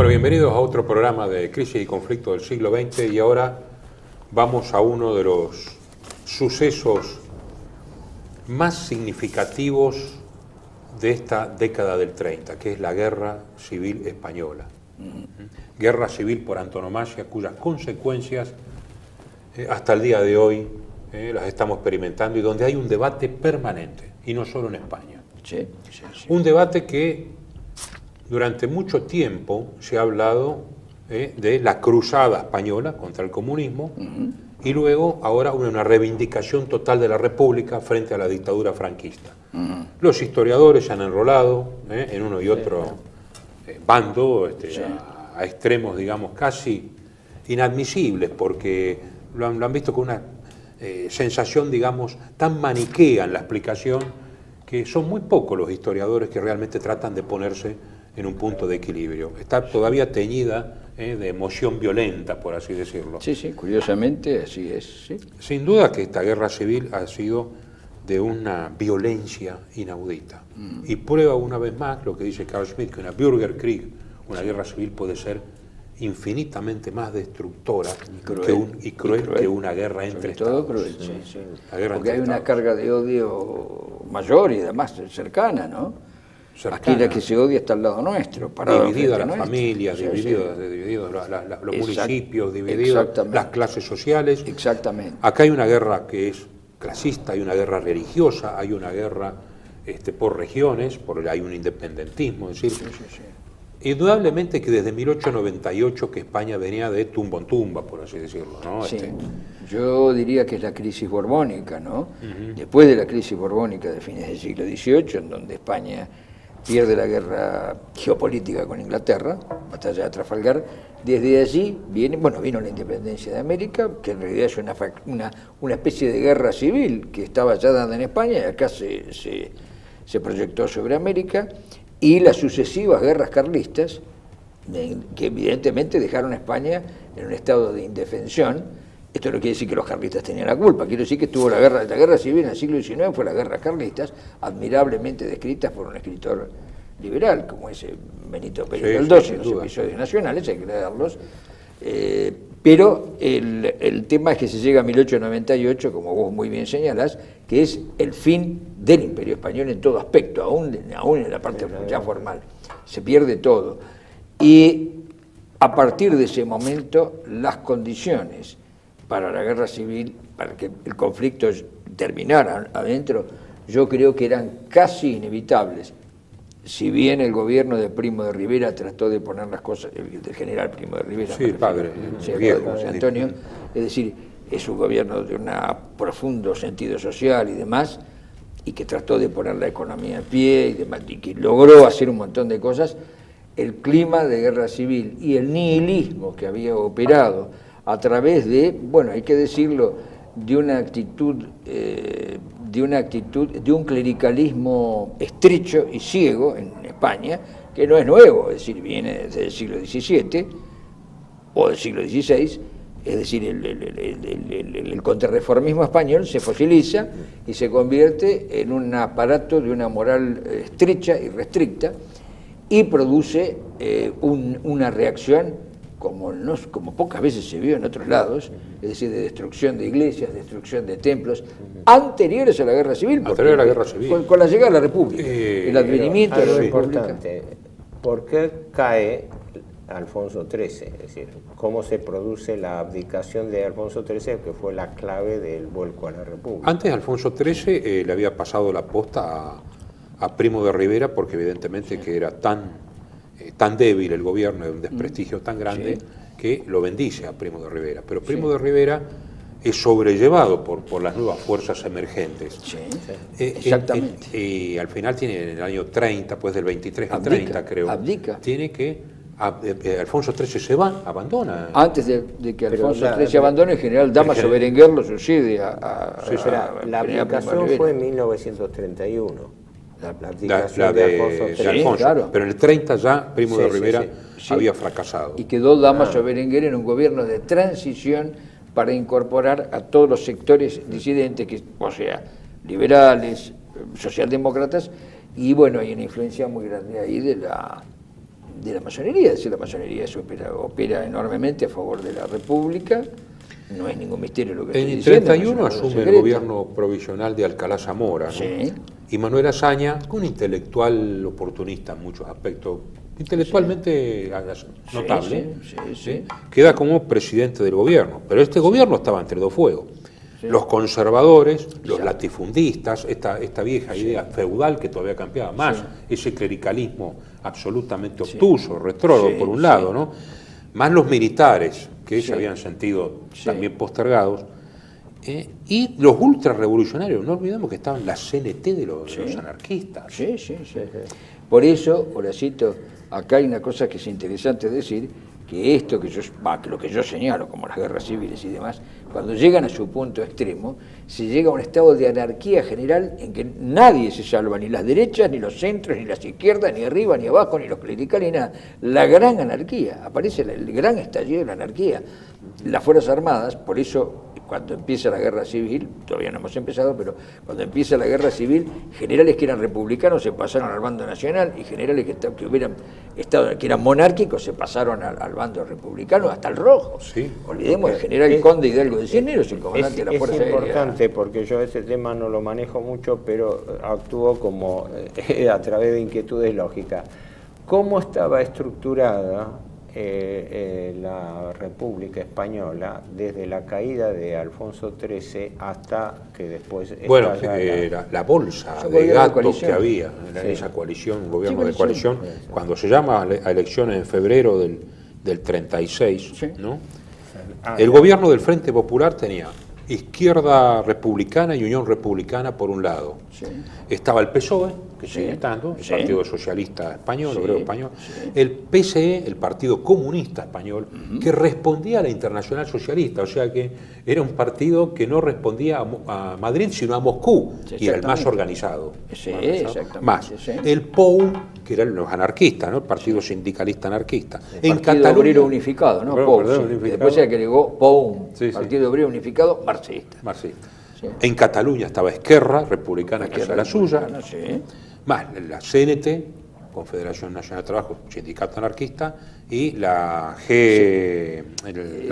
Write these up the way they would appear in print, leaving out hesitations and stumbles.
Bueno, bienvenidos a otro programa de Crisis y Conflicto del siglo XX y ahora vamos a uno de los sucesos más significativos de esta década del 30, que es la Guerra Civil Española. Guerra civil por antonomasia, cuyas consecuencias hasta el día de hoy las estamos experimentando y donde hay un debate permanente, y no solo en España. Sí. Un debate que durante mucho tiempo se ha hablado de la cruzada española contra el comunismo y luego ahora una reivindicación total de la República frente a la dictadura franquista. Los historiadores se han enrolado en uno y otro bando a extremos, digamos, casi inadmisibles, porque lo han visto con una sensación, digamos, tan maniquea en la explicación que son muy pocos los historiadores que realmente tratan de ponerse en un punto de equilibrio. Está todavía teñida de emoción violenta, por así decirlo. Sí, curiosamente así es. Sí. Sin duda que esta guerra civil ha sido de una violencia inaudita. Y prueba una vez más lo que dice Carl Schmitt, que una Bürgerkrieg, una guerra civil, puede ser infinitamente más destructora y cruel que una guerra entre estados. Cruel, sí. Porque hay una carga de odio mayor y además cercana, ¿no? Aquí la que se odia está al lado nuestro. Divididas las familias, divididos los municipios, divididas las clases sociales. Exactamente. Acá hay una guerra que es clasista, hay una guerra religiosa, hay una guerra por regiones, hay un independentismo. Es decir, indudablemente que desde 1898 que España venía de tumbo en tumba, por así decirlo, ¿no? Sí. Yo diría que es la crisis borbónica, ¿no? Después de la crisis borbónica de fines del siglo XVIII, en donde España pierde la guerra geopolítica con Inglaterra, batalla de Trafalgar, desde allí vino la independencia de América, que en realidad es una especie de guerra civil que estaba ya dada en España y acá se proyectó sobre América, y las sucesivas guerras carlistas, que evidentemente dejaron a España en un estado de indefensión. Esto no quiere decir que los carlistas tenían la culpa, quiero decir que estuvo la guerra civil en el siglo XIX, fue la guerra carlistas, admirablemente descritas por un escritor liberal, como ese Benito Pérez Galdós, en los episodios nacionales, hay que leerlos. Pero el tema es que se llega a 1898, como vos muy bien señalás, que es el fin del Imperio Español en todo aspecto, aún en la parte ya formal. Se pierde todo. Y a partir de ese momento, las condiciones para la guerra civil, para que el conflicto terminara adentro, yo creo que eran casi inevitables. Si bien el gobierno de Primo de Rivera trató de poner las cosas, el del general Primo de Rivera, padre José Antonio, es decir, es un gobierno de un profundo sentido social y demás, y que trató de poner la economía en pie y demás, y que logró hacer un montón de cosas. El clima de guerra civil y el nihilismo que había operado a través de, hay que decirlo, de una actitud, de un clericalismo estrecho y ciego en España, que no es nuevo, es decir, viene desde el siglo XVII o del siglo XVI, es decir, el contrarreformismo español se fosiliza y se convierte en un aparato de una moral estrecha y restricta y produce una reacción como pocas veces se vio en otros lados, es decir, de destrucción de iglesias, destrucción de templos, anteriores a la guerra civil. Anterior a la guerra civil. Con la llegada de la República, el advenimiento de la República. Importante, ¿por qué cae Alfonso XIII? Es decir, ¿cómo se produce la abdicación de Alfonso XIII, que fue la clave del vuelco a la República? Antes Alfonso XIII le había pasado la posta a Primo de Rivera, porque evidentemente que era tan débil el gobierno, de un desprestigio tan grande, que lo bendice a Primo de Rivera. Pero Primo de Rivera es sobrellevado por las nuevas fuerzas emergentes. Exactamente. Y al final tiene, en el año 30, pues del 23 al 30 creo, tiene que, Alfonso XIII se va, abandona. Antes de que Alfonso XIII abandone, el general Dámaso Berenguer lo sucede la abdicación fue en 1931. La abdicación de Alfonso Alfonso. Claro. Pero en el 30 ya Primo de Rivera había fracasado. Y quedó Dámaso Berenguer en un gobierno de transición para incorporar a todos los sectores disidentes, o sea, liberales, socialdemócratas, y hay una influencia muy grande ahí de de la masonería. Es decir, la masonería opera enormemente a favor de la República. No es ningún misterio lo que En estoy el diciendo. 31 no es asume secreto. el gobierno provisional de Alcalá Zamora, ¿no? Sí. Y Manuel Azaña, un intelectual oportunista en muchos aspectos, intelectualmente notable, sí. queda como presidente del gobierno. Pero este gobierno estaba entre dos fuegos. Sí. Los conservadores, los Exacto. latifundistas, esta vieja idea feudal que todavía campeaba más, Sí. ese clericalismo absolutamente obtuso, retrógrado Sí, por un lado, sí. ¿no? Más los militares, que Sí. se habían sentido Sí. también postergados, y los ultrarrevolucionarios. No olvidemos que estaban la CNT de los anarquistas. Sí. Por eso, Horacito, acá hay una cosa que es interesante decir, que esto que lo que yo señalo, como las guerras civiles y demás, cuando llegan a su punto extremo, se llega a un estado de anarquía general en que nadie se salva, ni las derechas, ni los centros, ni las izquierdas, ni arriba, ni abajo, ni los clericales, ni nada. La gran anarquía, aparece el gran estallido de la anarquía. Las Fuerzas Armadas, por eso cuando empieza la guerra civil, todavía no hemos empezado, pero cuando empieza la guerra civil, generales que eran republicanos se pasaron al bando nacional y generales que hubieran estado, que eran monárquicos se pasaron al bando republicano, hasta el rojo. Sí. Olvidemos, el general Conde Hidalgo de Cisneros, el comandante de la Fuerza Es Aérea. importante porque yo este tema no lo manejo mucho, pero actúo como a través de inquietudes lógicas. ¿Cómo estaba estructurada la República Española desde la caída de Alfonso XIII hasta que después... Bueno, estalla era la bolsa Ese de gobierno de gatos coalición. que había en Sí. esa coalición, un gobierno Sí, de coalición, coalición. cuando se llama a elecciones en febrero del 36, Sí. ¿no? Ah, El gobierno del Frente Popular tenía izquierda republicana y Unión Republicana por un lado. Sí. Estaba el PSOE, que Sí. sigue estando, el Sí. Partido Socialista Español, Sí. Obrero Español, Sí. el PSE, el Partido Comunista Español, que respondía a la Internacional Socialista, o sea que era un partido que no respondía a Madrid, sino a Moscú, Sí, y era el más exactamente. organizado. Sí, Más organizado. exactamente, Más. sí. El POU, que eran los anarquistas, ¿no? El Partido Sindicalista Anarquista. Partido Obrero Unificado, ¿no? Perdón, POU, Obrero sí. Unificado. Después se agregó POUM, Sí, sí. Partido Obrero Unificado Marxista. Marxista. Sí. En Cataluña estaba Esquerra, republicana, que hace la suya. Republicana, sí. Más la CNT, Confederación Nacional de Trabajo, Sindicato Anarquista, y la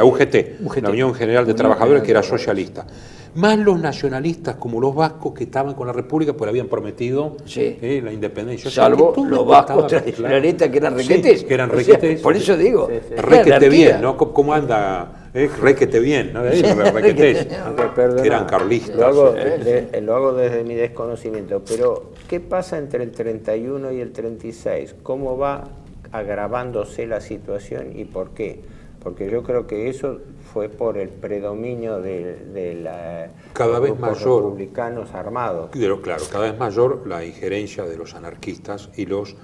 UGT, la Unión General de Unión Trabajadores, General que era de Trabajadores. socialista. Más los nacionalistas como los vascos que estaban con la República, pues habían prometido Sí. la independencia. O sea, Salvo que todo los esto vascos estaba tradicionalistas que eran Sí, requetés. que eran O sea, requetés. por eso digo, Requete anarquía. bien, ¿no? ¿Cómo anda? Requete bien, ¿no? De ahí, requetés, Aunque, perdona, que eran carlistas. Lo hago desde mi desconocimiento, pero ¿qué pasa entre el 31 y el 36? ¿Cómo va agravándose la situación y por qué? Porque yo creo que eso fue por el predominio de Cada los vez grupos mayor. republicanos armados. Pero claro, cada vez mayor la injerencia de los anarquistas y los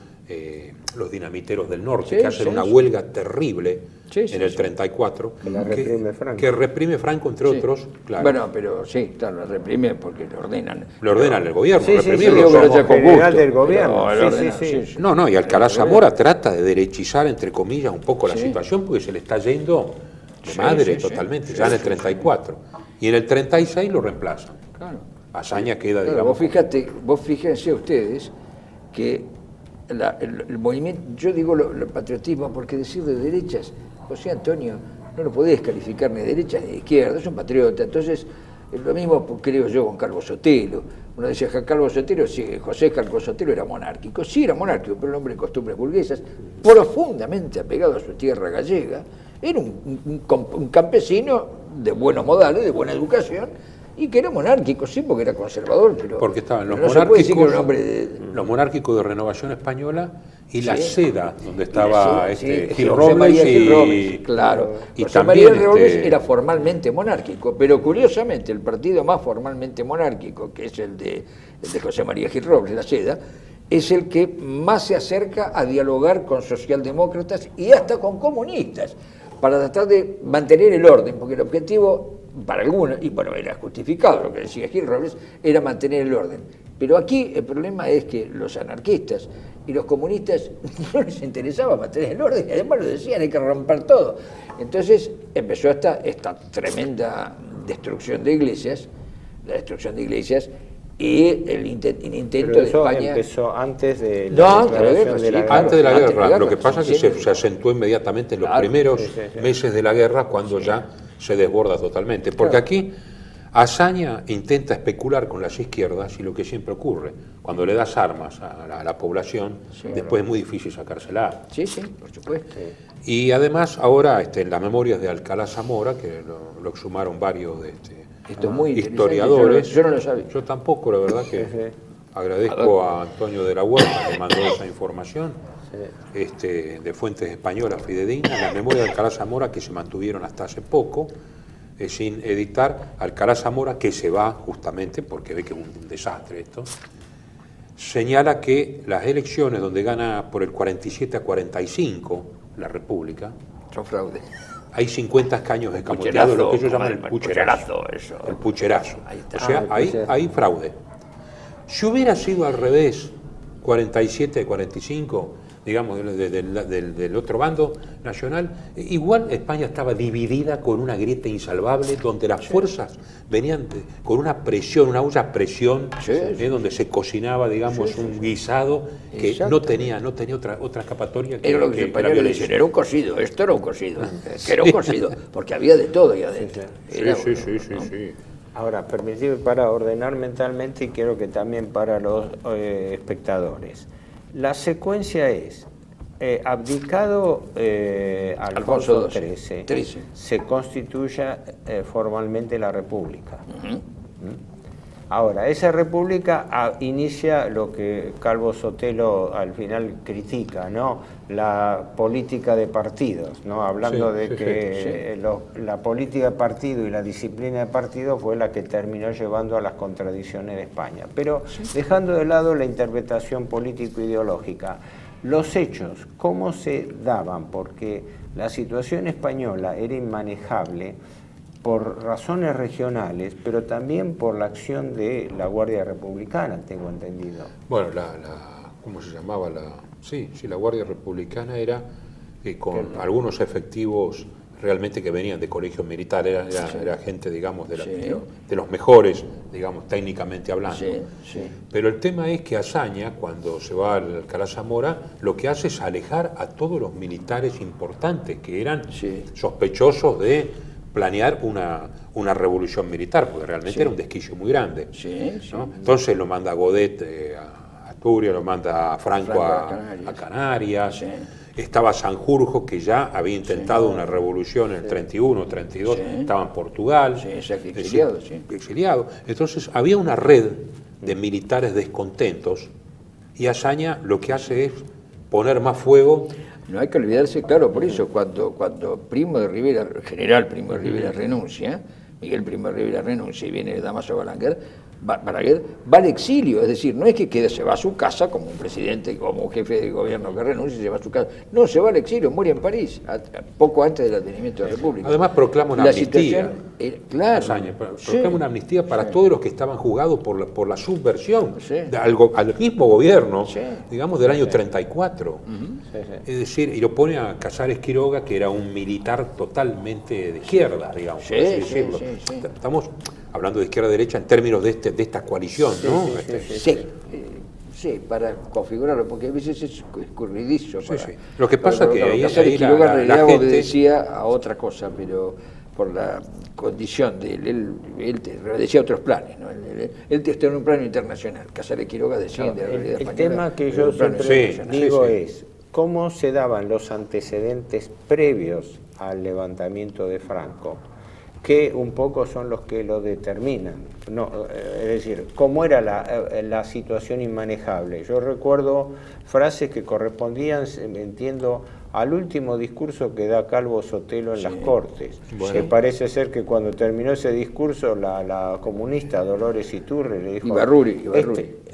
dinamiteros del norte, Sí, que hacen sí, una sí. huelga terrible Sí, sí, en el sí. 34, Que la reprime Franco. que reprime Franco, entre Sí. otros, claro. Bueno, pero sí, claro, lo reprimen porque lo ordenan. Lo ordenan el gobierno, Sí, sí, reprimirlo. digo que lo somos- haya con general gusto, del gobierno, pero sí, lo ordenan, sí, sí. No, y Alcalá Zamora trata de derechizar, entre comillas, un poco la Sí. situación porque se le está yendo de Sí, madre sí, sí. totalmente, Sí, ya en el sí, 34. Y en el 36 lo reemplazan. Claro. Hazaña queda, Claro, digamos... vos fíjense ustedes que el movimiento, yo digo el patriotismo, porque decir de derechas, José Antonio, no lo podés calificar ni de derecha ni de izquierda, es un patriota. Entonces, lo mismo creo yo con Calvo Sotelo. Uno decía que Calvo Sotelo, sí, José Calvo Sotelo era monárquico. Sí, era monárquico, pero un hombre de costumbres burguesas, profundamente apegado a su tierra gallega. Era un campesino de buenos modales, de buena educación, y que era monárquico, sí, porque era conservador, pero Porque estaban los pero no se puede decir que era un monárquicos, hombre de... los monárquicos de Renovación Española y la Sí. seda, donde estaba Sí, Gil José Robles María Gil y... Robles, claro. y José también, María Robles este, era formalmente monárquico, pero curiosamente el partido más formalmente monárquico, que es el de José María Gil Robles, la seda, es el que más se acerca a dialogar con socialdemócratas y hasta con comunistas, para tratar de mantener el orden, porque el objetivo, para algunos, y bueno, era justificado lo que decía Gil Robles, era mantener el orden. Pero aquí el problema es que los anarquistas y los comunistas no les interesaba mantener el orden, y además lo decían, hay que romper todo. Entonces empezó esta tremenda destrucción de iglesias, la destrucción de iglesias, y el intento Pero de eso España... empezó antes de No, la de la declaración guerra, de sí, la claro. Antes de la Antes de guerra, la guerra, lo que pasa es que sí, se acentuó inmediatamente en los Claro. primeros Sí, sí, sí. meses de la guerra, cuando ya se desborda totalmente. Porque Claro. aquí Azaña intenta especular con las izquierdas y lo que siempre ocurre, cuando le das armas a la población, después es muy difícil sacársela. Sí, sí, por supuesto. Y además ahora en las memorias de Alcalá Zamora, que lo exhumaron varios Esto es muy interesante, historiadores, yo no lo sabía. yo tampoco, la verdad que Sí. agradezco a Antonio de la Huerta que mandó esa información, de fuentes españolas fidedignas, las memorias de Alcalá Zamora que se mantuvieron hasta hace poco, sin editar. Alcalá Zamora, que se va justamente porque ve que es un desastre esto, señala que las elecciones donde gana por el 47 a 45 la República, Son fraude. hay 50 escaños escamoteados, lo que ellos llaman el pucherazo. Eso. El pucherazo. Ahí está. O sea, el ahí pucherazo. hay fraude. Si hubiera sido al revés, 47 a 45, digamos, del otro bando nacional, igual España estaba dividida con una grieta insalvable, donde las fuerzas venían con una presión, una olla a presión, donde se cocinaba, digamos, un guisado que Exacto. no tenía otra escapatoria Era lo que los la españoles violencia. dicen, era un cocido, esto era un cocido, que era un cocido, porque había de todo ahí adentro. Sí, Era- sí. Ahora, permitidme para ordenar mentalmente y quiero que también para los espectadores. La secuencia es, abdicado Alfonso XIII, se constituya formalmente la República. Ahora, esa república inicia lo que Calvo Sotelo al final critica, ¿no? La política de partidos, ¿no? Hablando Sí, de sí, que la política de partido y la disciplina de partido fue la que terminó llevando a las contradicciones de España. Pero dejando de lado la interpretación político-ideológica, los hechos, ¿cómo se daban? Porque la situación española era inmanejable por razones regionales, pero también por la acción de la Guardia Republicana, tengo entendido. Bueno, ¿cómo se llamaba? Sí, la Guardia Republicana era con algunos efectivos realmente que venían de colegios militares, era gente, digamos, de los mejores, digamos, técnicamente hablando. Pero el tema es que Azaña, cuando se va al Alcalá Zamora, lo que hace es alejar a todos los militares importantes que eran sospechosos de planear una revolución militar, porque realmente era un desquicio muy grande. ¿No? Entonces lo manda Godet a Asturias, lo manda a Franco a Canarias. Estaba Sanjurjo, que ya había intentado una revolución en el 31, 32, estaba en Portugal. Exiliado. Entonces había una red de militares descontentos y Azaña lo que hace es poner más fuego. No hay que olvidarse, claro, por eso cuando Primo de Rivera, el general Primo de Rivera renuncia, Miguel Primo de Rivera renuncia y viene Dámaso Balaguer, va al exilio, es decir, no es que se va a su casa como un presidente, como un jefe de gobierno que renuncia y se va a su casa, no, se va al exilio, muere en París, poco antes del advenimiento de la República. Además proclama una amnistía. Claro. Proclama una amnistía para todos los que estaban juzgados por la subversión al mismo gobierno, digamos, del año 34. Es decir, y lo pone a Casares Quiroga, que era un militar totalmente de izquierda, digamos. por así decirlo. Estamos hablando de izquierda-derecha en términos de esta coalición, ¿no? Sí, para configurarlo, porque a veces es escurridizo. Lo que pasa que ahí Quiroga en realidad gente obedecía a otra cosa, pero por la condición de él obedecía a otros planes, ¿no? Él está en un plano internacional. Casares Quiroga desciende de la realidad El española. tema que yo siempre digo es cómo se daban los antecedentes previos al levantamiento de Franco, que un poco son los que lo determinan. No, es decir, cómo era la situación inmanejable. Yo recuerdo frases que correspondían, entiendo, al último discurso que da Calvo Sotelo en las Cortes. Que parece ser que cuando terminó ese discurso, la comunista Dolores Iturre le dijo... Ibarruri.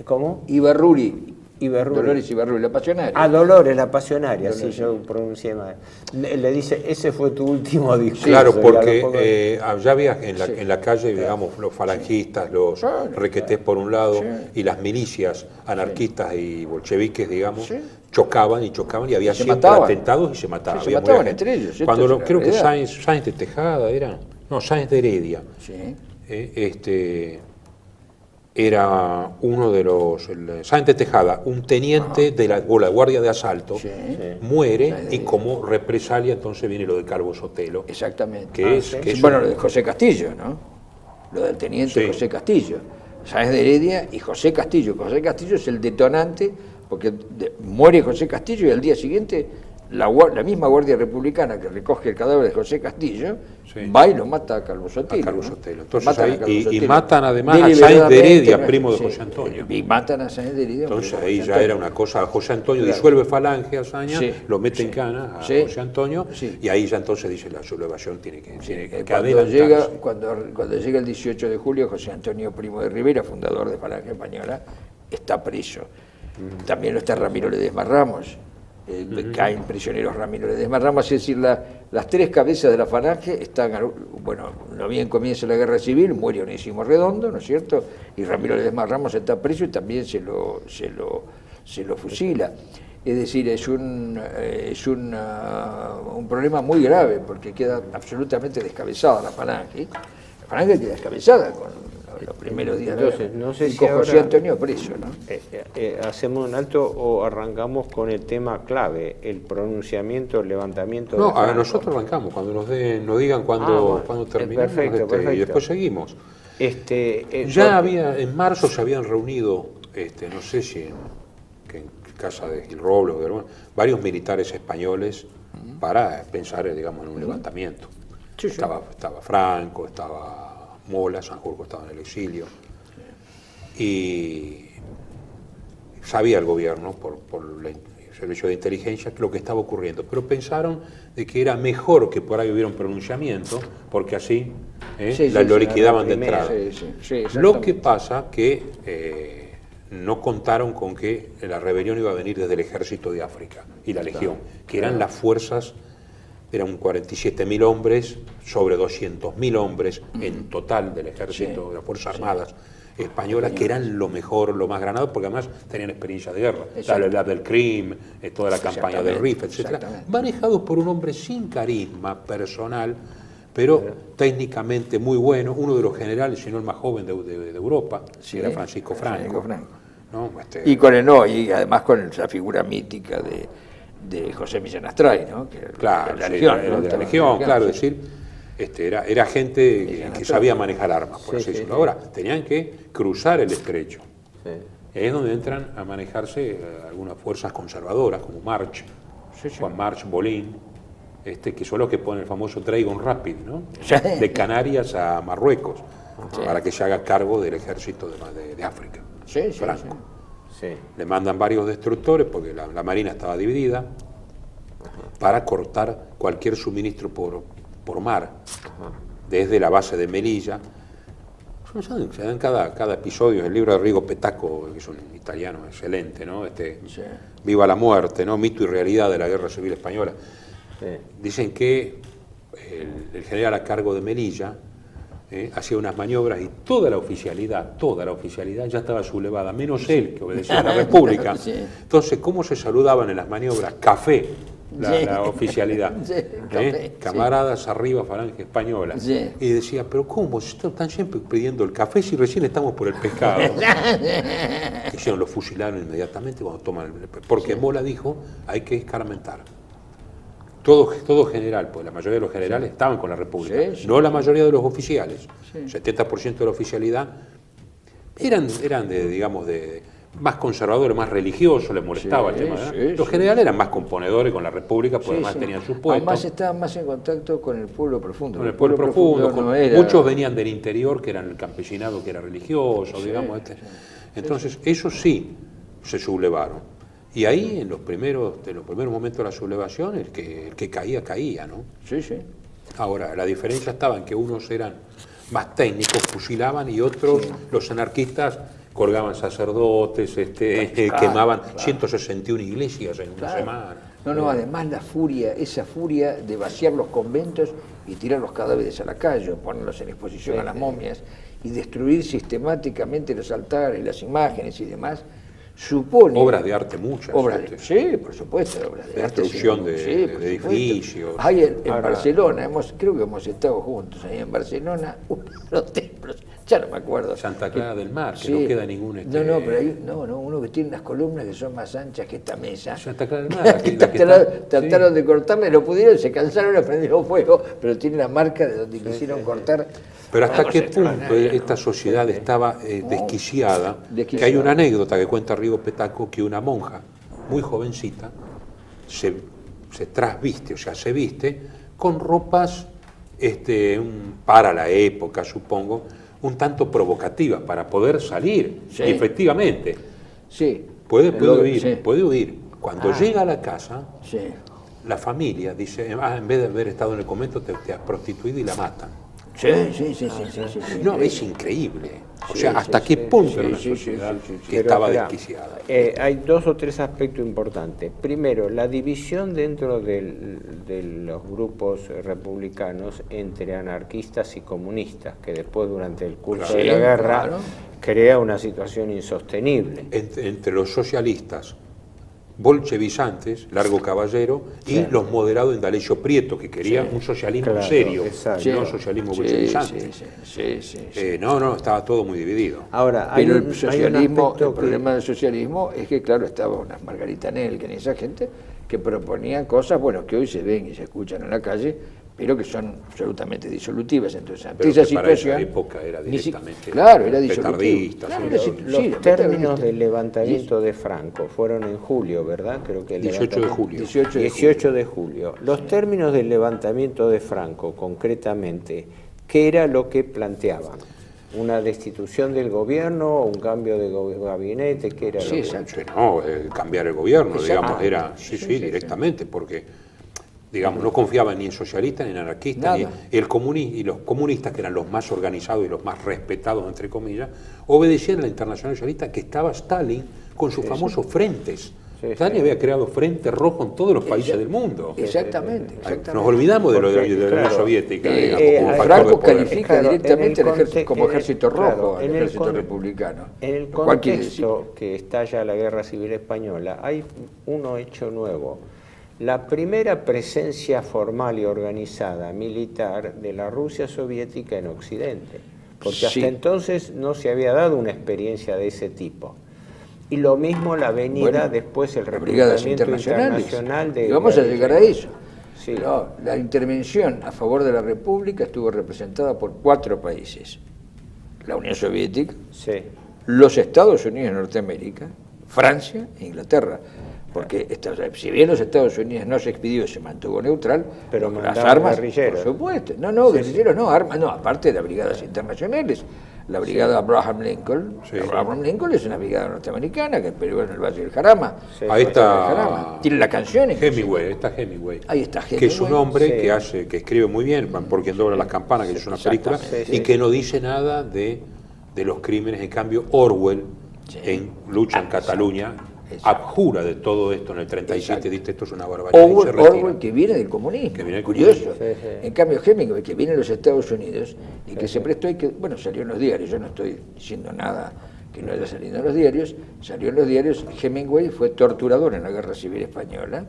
¿Cómo? Ibarruri. Dolores Ibarruri, la pasionaria. Dolores, la pasionaria, sí, yo pronuncié mal. Le dice, ese fue tu último discurso. Claro, porque ya había en la calle, digamos, los falangistas, los requetés por un lado, y las milicias anarquistas y bolcheviques, digamos, chocaban y había siempre atentados y se mataban. Se mataban entre ellos. Creo que Sáenz de Tejada era, no, Sáenz de Heredia. era uno de los, Sáenz de Tejada, un teniente de la Guardia de Asalto, Sí. muere y como represalia entonces viene lo de Calvo Sotelo. Exactamente. Que es, que es Bueno, un- lo de José Castillo, ¿no? Lo del teniente Sí. José Castillo. Sáenz de Heredia y José Castillo. José Castillo es el detonante, porque muere José Castillo y al día siguiente la misma Guardia Republicana que recoge el cadáver de José Castillo Sí. va y lo mata a Calvo Sotelo. A Calvo ¿no? Sotelo. Entonces Matan a ahí- Calvo y Sotelo. matan además a Sáenz de Deliberadamente, Heredia, ¿no? primo de Sí. José Antonio. Y matan a Sáenz de Heredia. Entonces primo de ahí José ya Antonio. era una cosa, José Antonio Claro. disuelve Falange a Azaña, Sí, lo mete sí, en cana a sí, José Antonio, sí. y ahí ya entonces dice la sublevación tiene que Cuando adelantarse. llega, cuando llega el 18 de julio, José Antonio Primo de Rivera, fundador de Falange Española, está preso. También lo está Ramiro Ledesma Ramos. Caen prisioneros Ramiro Ledesma Ramos, es decir, las tres cabezas de la Falange están, bueno, no bien comienza la guerra civil, muere Onésimo Redondo, ¿no es cierto? Y Ramiro Ledesma Ramos está preso y también se lo fusila. Es decir, es un problema muy grave porque queda absolutamente descabezada la Falange. La Falange queda descabezada con los primeros días de la Entonces, guerra. no sé Y si con José ahora- Antonio preso, ¿no? ¿Hacemos un alto o arrancamos con el tema clave, el pronunciamiento, el levantamiento No, de a Franco? nosotros arrancamos, cuando nos digan cuándo Bueno, terminamos, perfecto. y después seguimos. Ya Había, en marzo se habían reunido, no sé si en casa de Gil Robles, o de varios militares españoles para pensar, digamos, en un levantamiento. Sí, sí. Estaba Franco, estaba Mola, Sanjurjo estaba en el exilio. Y sabía el gobierno, por el servicio de inteligencia, lo que estaba ocurriendo. Pero pensaron de que era mejor que por ahí hubiera un pronunciamiento, porque así lo liquidaban de entrada. Sí, Lo que pasa que no contaron con que la rebelión iba a venir desde el ejército de África y la legión, que eran las fuerzas, eran 47.000 hombres sobre 200.000 hombres en total del ejército, de las Fuerzas Armadas españolas, que eran lo mejor, lo más granado, porque además tenían experiencia de guerra, la del Crim, toda la campaña del Rif, etc. Manejados por un hombre sin carisma personal, pero técnicamente muy bueno, uno de los generales, si no el más joven de Europa, que era Francisco Franco. ¿No? Y además con la figura mítica de José Millán Astray, ¿no? Claro, la Legión, ¿no? de la Legión, claro, es decir, era gente que sabía manejar armas, por así decirlo. Ahora, tenían que cruzar el estrecho. Ahí es donde entran a manejarse algunas fuerzas conservadoras, como March, Juan March, Bolín, que son los que ponen el famoso Dragon Rapid, ¿no? De Canarias a Marruecos, para que se haga cargo del ejército de África. Franco. Le mandan varios destructores, porque la marina estaba dividida, para cortar cualquier suministro por mar, desde la base de Melilla. Se dan cada episodio. El libro de Rigo Petaco, que es un italiano excelente, ¿no? Viva la muerte, ¿no? Mito y realidad de la Guerra Civil Española. Dicen que el general a cargo de Melilla hacía unas maniobras y toda la oficialidad ya estaba sublevada, menos él, que obedecía a la República. Entonces, ¿cómo se saludaban en las maniobras? Café, la oficialidad. Camaradas arriba, Falange Española. Y decía, pero ¿cómo? Están siempre pidiendo el café si recién estamos por el pescado. Hicieron, lo fusilaron inmediatamente cuando toman el porque Mola dijo, hay que escarmentar. Todo general, pues la mayoría de los generales estaban con la República, no la mayoría de los oficiales. 70% de la oficialidad eran de más conservadores, más religiosos, les molestaba el tema. Los generales eran más componedores con la República, porque además tenían sus puestos. Además estaban más en contacto con el pueblo profundo. Con el pueblo profundo, no era... muchos venían del interior, que eran el campesinado, que era religioso, digamos. Entonces, eso sí se sublevaron. Y ahí, en los primeros momentos de la sublevación, el que caía, ¿no? Ahora, la diferencia estaba en que unos eran más técnicos, fusilaban, y otros, los anarquistas, colgaban sacerdotes, quemaban 161 iglesias en una semana. Además esa furia de vaciar los conventos y tirar los cadáveres a la calle, ponerlos en exposición a las momias, y destruir sistemáticamente los altares, las imágenes y demás, supone... Obras de arte muchas. Sí, por supuesto, obras de arte. Destrucción de edificios. Hay en Barcelona, creo que hemos estado juntos ahí en Barcelona, uno de los templos ya no me acuerdo. Santa Clara del Mar, que Sí. no queda ningún... No, pero hay uno que tiene unas columnas que son más anchas que esta mesa. Santa Clara del Mar, la que está- Trataron de cortarle, no pudieron, se cansaron, le prendieron fuego, pero tiene la marca de donde quisieron cortar. Pero ¿hasta Una qué cosa punto extraordinaria, esta sociedad estaba desquiciada? Desquiciada. Que hay una anécdota que cuenta Rigo Petaco, que una monja muy jovencita se trasviste, o sea, se viste con ropas para la época, supongo, un tanto provocativas para poder salir. Sí. Y efectivamente, Sí. puede Lo- huir, sí. puede huir. Cuando llega a la casa, Sí. la familia dice, en vez de haber estado en el convento, te has prostituido y la matan. Sí. No, es increíble. O Sí, sea, ¿hasta qué punto era una sí, sociedad sí. que Pero, estaba espera, desquiciada? hay 2 o 3 aspectos importantes. Primero, la división dentro de los grupos republicanos entre anarquistas y comunistas, que después, durante el curso Claro. de la Sí, guerra, claro. crea una situación insostenible. Entre los socialistas bolchevizantes, Largo Caballero, y Sí. los moderados en D'Alessio Prieto, que querían un socialismo Claro, serio, exacto. no socialismo bolchevizante. Sí. No, estaba todo muy dividido. Ahora, hay Pero un el socialismo, aspecto el problema del socialismo es que, claro, estaba una Margarita Nelken y esa gente que proponían cosas, bueno, que hoy se ven y se escuchan en la calle, pero que son absolutamente disolutivas. Entonces, ante Pero esa que para esa situación... época era ni si- directamente Claro, era disolutivo. petardista, Claro, sí. era Los petardista. términos del levantamiento de Franco fueron en julio, ¿verdad? Creo que el 18 de levantamiento- julio. 18 de julio. Los términos del levantamiento de Franco, concretamente, ¿qué era lo que planteaban? ¿Una destitución del gobierno, un cambio de gabinete? ¿Qué era Sí, lo que- exacto. Sí, no, cambiar el gobierno, Exacto. digamos, era, sí, directamente, porque, digamos, no confiaban ni en socialistas ni en anarquistas, Nada. y los comunistas, que eran los más organizados y los más respetados, entre comillas, obedecían a la Internacional Socialista, que estaba Stalin con sus famosos frentes. Sí, Stalin sí. había creado frente rojo en todos los países del mundo. Exactamente. Nos olvidamos de lo de la Porque, Unión claro, Soviética, Eh, digamos, como factor de Franco poder. califica Claro, directamente en el al ejército, conte- como en el- ejército rojo, claro, al en el ejército con- republicano. En el Lo cual quiere decir- contexto que estalla la Guerra Civil Española, hay un hecho nuevo. La primera presencia formal y organizada militar de la Rusia soviética en Occidente, porque Sí. hasta entonces no se había dado una experiencia de ese tipo. Y lo mismo la venida Bueno, después, el las brigadas reclutamiento internacionales. internacional de... Y vamos a llegar a eso. Sí. No, la intervención a favor de la República estuvo representada por 4 países. La Unión Soviética, Sí. los Estados Unidos de Norteamérica, Francia e Inglaterra. Porque si bien los Estados Unidos no se expidió y se mantuvo neutral, Pero las mandaban armas, guerrilleros. por supuesto. No, guerrilleros no, armas no, aparte de las brigadas internacionales. La brigada Abraham Lincoln, Sí. Abraham Lincoln es una brigada norteamericana que peleó en el Valle del Jarama. Sí. Ahí Jarama. está Tiene la canción. inclusive. Hemingway, está Hemingway. Ahí está Que es un Hemingway. hombre Sí. que escribe muy bien, por quien dobla las campanas, que es una película, Exactamente. y Sí, que no dice nada de los crímenes. En cambio, Orwell, Sí. en Lucha en Cataluña, Exacto. abjura de todo esto en el 37, Exacto. dice esto es una barbaridad y se Orwell, retira. que viene del comunismo, Que viene del curioso. comunismo. Sí, sí. En cambio, Hemingway, que viene de los Estados Unidos y que se prestó y que, bueno, salió en los diarios, yo no estoy diciendo nada que no haya salido en los diarios, salió en los diarios, Hemingway fue torturador en la Guerra Civil Española,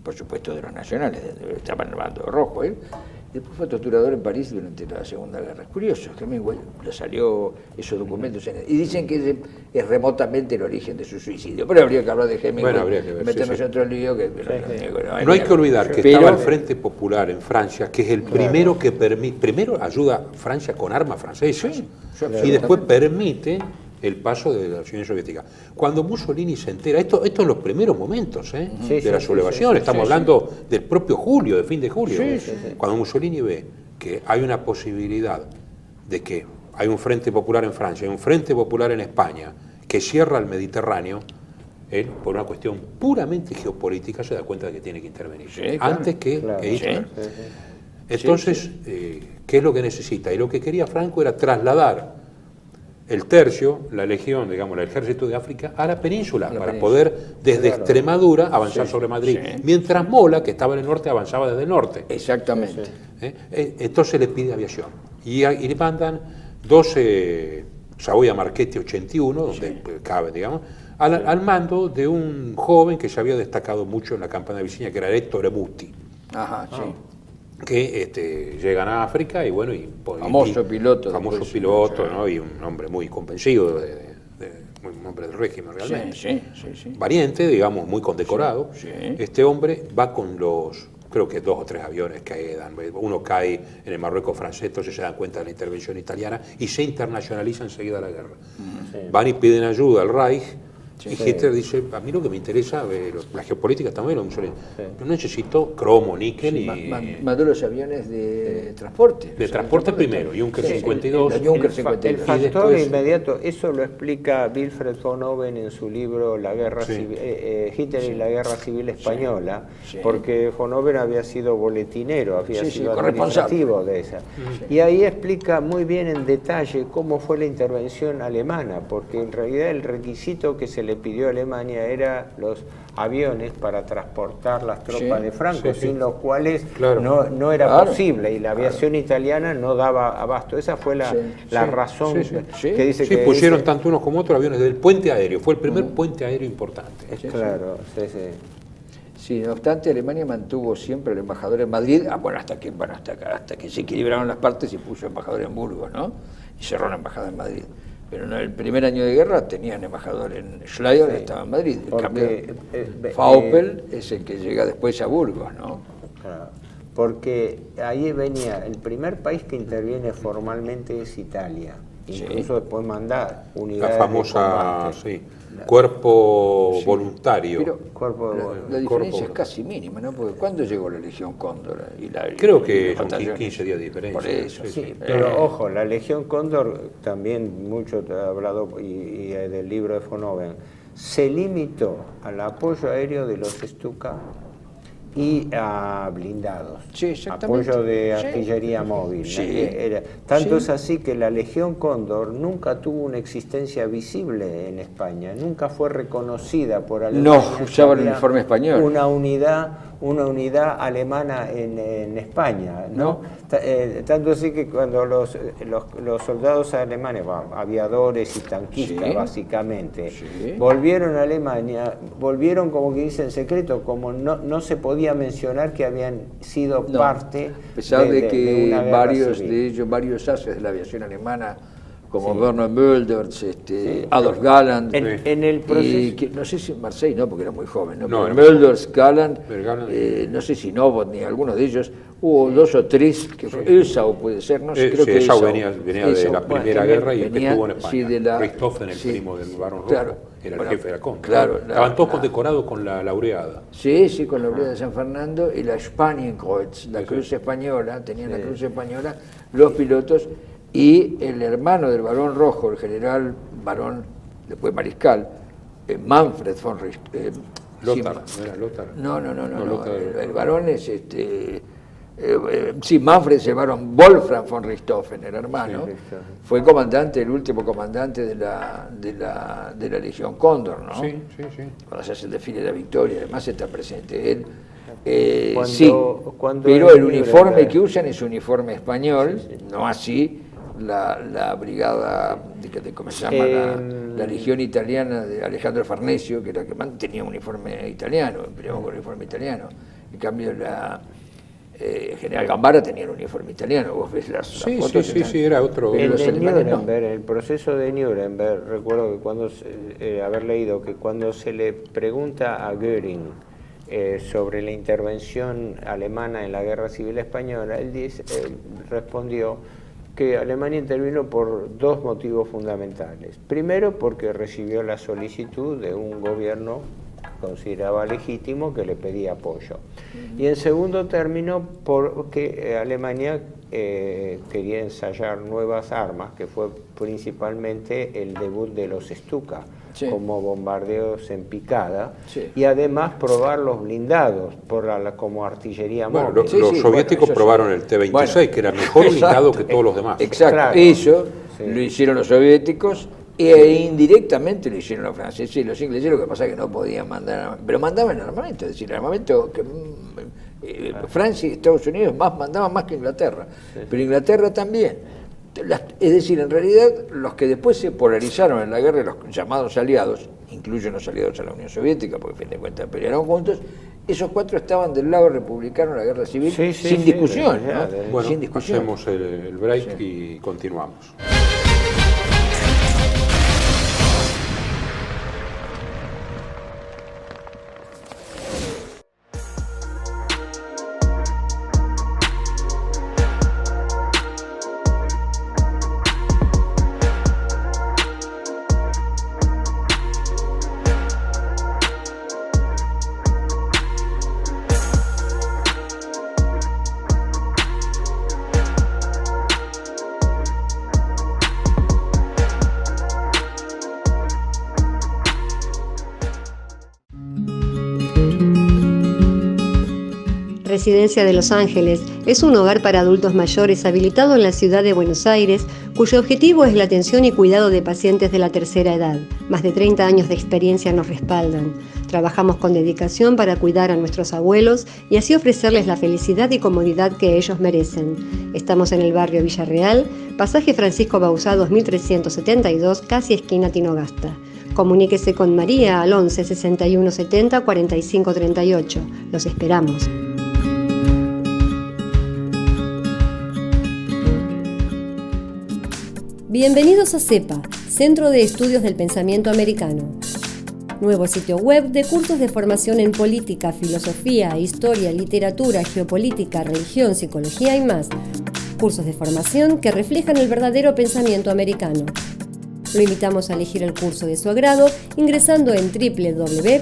por supuesto de los nacionales, estaba en el bando rojo él, después fue torturador en París durante la Segunda Guerra. Es curioso, Hemingway le salió esos documentos y dicen que es remotamente el origen de su suicidio, pero habría que hablar de Hemingway, Bueno, habría que ver, meternos sí. en otro lío que No hay que olvidar que Pero- estaba el Frente Popular en Francia, que es el primero que primero ayuda a Francia con armas francesas Sí, y absolutamente. después permite el paso de la Unión Soviética. Cuando Mussolini se entera, esto en los primeros momentos Sí, de la sí, sublevación, sí, estamos sí, hablando del propio julio, de fin de julio. Sí, sí, sí. Cuando Mussolini ve que hay una posibilidad de que hay un Frente Popular en Francia, hay un Frente Popular en España, que cierra el Mediterráneo, él, por una cuestión puramente geopolítica, se da cuenta de que tiene que intervenir Sí, claro. antes que Claro. Hitler. Sí. Entonces, ¿qué es lo que necesita? Y lo que quería Franco era trasladar el tercio, la legión, digamos, el ejército de África, a la península, para península. poder desde Claro. Extremadura avanzar sobre Madrid, Sí. mientras Mola, que estaba en el norte, avanzaba desde el norte. Exactamente. Entonces le pide aviación. Y le mandan 12 Savoia Marchetti 81, donde cabe, digamos, al mando de un joven que se había destacado mucho en la campaña de Viciña, que era Ettore Muti. Ajá, sí. que llegan a África y bueno, Famoso piloto famoso después, piloto, sí. ¿no? Y un hombre muy convencido, un hombre del régimen realmente. Sí. Valiente, digamos, muy condecorado. Sí. Este hombre va con creo que 2 o 3 aviones quedan. Uno cae en el Marruecos francés, entonces se dan cuenta de la intervención italiana y se internacionaliza enseguida la guerra. Van y piden ayuda al Reich. Y Hitler dice, a mí lo que me interesa, la geopolítica también, yo necesito cromo, níquel y... Mandó los aviones de transporte. De transporte primero, Junker 52. El Junker El 52. factor después- inmediato, eso lo explica Wilfred von Owen en su libro La guerra civil, Hitler y la guerra civil española, Sí. porque von Owen había sido boletinero, había Sí, sido corresponsal. administrativo de esa. Y ahí explica muy bien en detalle cómo fue la intervención alemana, porque en realidad el requisito que se le pidió a Alemania era los aviones para transportar las tropas Sí, de Franco, sí. sin los cuales Claro. no era Claro. posible, y la aviación italiana no daba abasto. Esa fue la razón Sí. que dice Sí, que pusieron dice- tanto unos como otros aviones del puente aéreo. Fue el primer puente aéreo importante. Claro, sí. Sí, no obstante, Alemania mantuvo siempre el embajador en Madrid, hasta que se equilibraron las partes y puso embajador en Burgos, ¿no? Y cerró la embajada en Madrid. Pero en el primer año de guerra tenían embajador en Schleier, estaba en Madrid. En Porque, cambio, Faupel es el que llega después a Burgos, ¿no? Claro, porque ahí venía, el primer país que interviene formalmente es Italia, incluso después manda La unidades famosa, de combate. sí, cuerpo voluntario. Pero Cuerpo de la diferencia Corpo. es casi mínima, ¿no? Porque ¿cuándo llegó la Legión Cóndor? Creo y que los son batallones? 15 días de diferencia. Por eso, Sí, pero ojo, la Legión Cóndor, también mucho te ha hablado y del libro de von Owen, se limitó al apoyo aéreo de los Stuka y a blindados, Sí, exactamente. apoyo de Sí. artillería móvil. Sí. Tanto Sí. es así que la Legión Cóndor nunca tuvo una existencia visible en España, nunca fue reconocida por Alemania. No, usaba el Había uniforme español. Una unidad alemana en España, ¿no? Tanto así que cuando los soldados alemanes, aviadores y tanquistas Sí. básicamente, Sí. volvieron a Alemania, volvieron como que dice en secreto, como no se podía mencionar que habían sido No, parte a pesar de que una guerra varios civil. de ellos, varios ases de la aviación alemana, como Werner Mölders, Adolf Galland, En el proceso. no sé si Marseille, no, porque era muy joven, ¿no? No, Pero era Mölders, Galland, Galland. no sé si Novotny, alguno de ellos, hubo 2 o 3, que fue Elsau puede ser, no sé, creo Sí, que Esau Elsau. venía de Elsau, la Primera bueno, Guerra y venía, estuvo en España. sí, de la- Richthofen, el sí, primo del Barón Rojo, claro, era bueno, el jefe de la contra. claro, Estaban todos la- condecorados con la laureada. Sí, con la Brigada de San Fernando y la Spanienkreuz, la cruz española, tenían la cruz española, los pilotos, y el hermano del Barón Rojo, el general Barón, después mariscal, Manfred von Richthofen. Lothar, ¿no era Lothar? No, Lothar. el varón es Manfred es el varón, Wolfram von Richthofen, el hermano, Sí, Richthofen. fue comandante, el último comandante de la Legión Cóndor, ¿no? Sí. Cuando se hace el desfile de la victoria, además está presente él. Cuando Pero en el uniforme Nuremberg- que usan es uniforme español, no así la brigada, ¿cómo se llama? La Legión Italiana de Alejandro Farnesio, que era la que tenía un uniforme italiano, empleaba con uniforme italiano. En cambio, General Gambara tenía un uniforme italiano, vos ves las fotos. Sí, era otro. Pero En los el alemanes no. Nuremberg, el proceso de Nuremberg, recuerdo que cuando haber leído que cuando se le pregunta a Göring sobre la intervención alemana en la Guerra Civil Española, él respondió que Alemania intervino por 2 motivos fundamentales. Primero, porque recibió la solicitud de un gobierno que consideraba legítimo que le pedía apoyo. Y en segundo término, porque Alemania quería ensayar nuevas armas, que fue principalmente el debut de los Stuka, como bombardeos en picada, y además probar los blindados como artillería Bueno, móvil. los soviéticos probaron el T-26, que era mejor blindado que todos los demás. Exacto, Claro. eso lo hicieron los soviéticos e indirectamente lo hicieron los franceses y los ingleses. Lo que pasa es que no podían mandar, pero mandaban armamento, es decir, armamento que Francia y Estados Unidos mandaban más que Inglaterra, pero Inglaterra también Es decir, en realidad los que después se polarizaron en la guerra, los llamados aliados, incluyen los aliados a la Unión Soviética, porque a fin de cuentas pelearon juntos, esos 4 estaban del lado republicano en la guerra civil sin discusión. ¿No? Bueno, sin discusión. hacemos el break y continuamos. Residencia de Los Ángeles es un hogar para adultos mayores habilitado en la ciudad de Buenos Aires, cuyo objetivo es la atención y cuidado de pacientes de la tercera edad. Más de 30 años de experiencia nos respaldan. Trabajamos con dedicación para cuidar a nuestros abuelos y así ofrecerles la felicidad y comodidad que ellos merecen. Estamos en el barrio Villarreal, pasaje Francisco Bauzá 2372, casi esquina Tinogasta. Comuníquese con María al 11 61 70 45 38. Los esperamos. Bienvenidos a CEPA, Centro de Estudios del Pensamiento Americano. Nuevo sitio web de cursos de formación en política, filosofía, historia, literatura, geopolítica, religión, psicología y más. Cursos de formación que reflejan el verdadero pensamiento americano. Lo invitamos a elegir el curso de su agrado ingresando en www.cepa.la.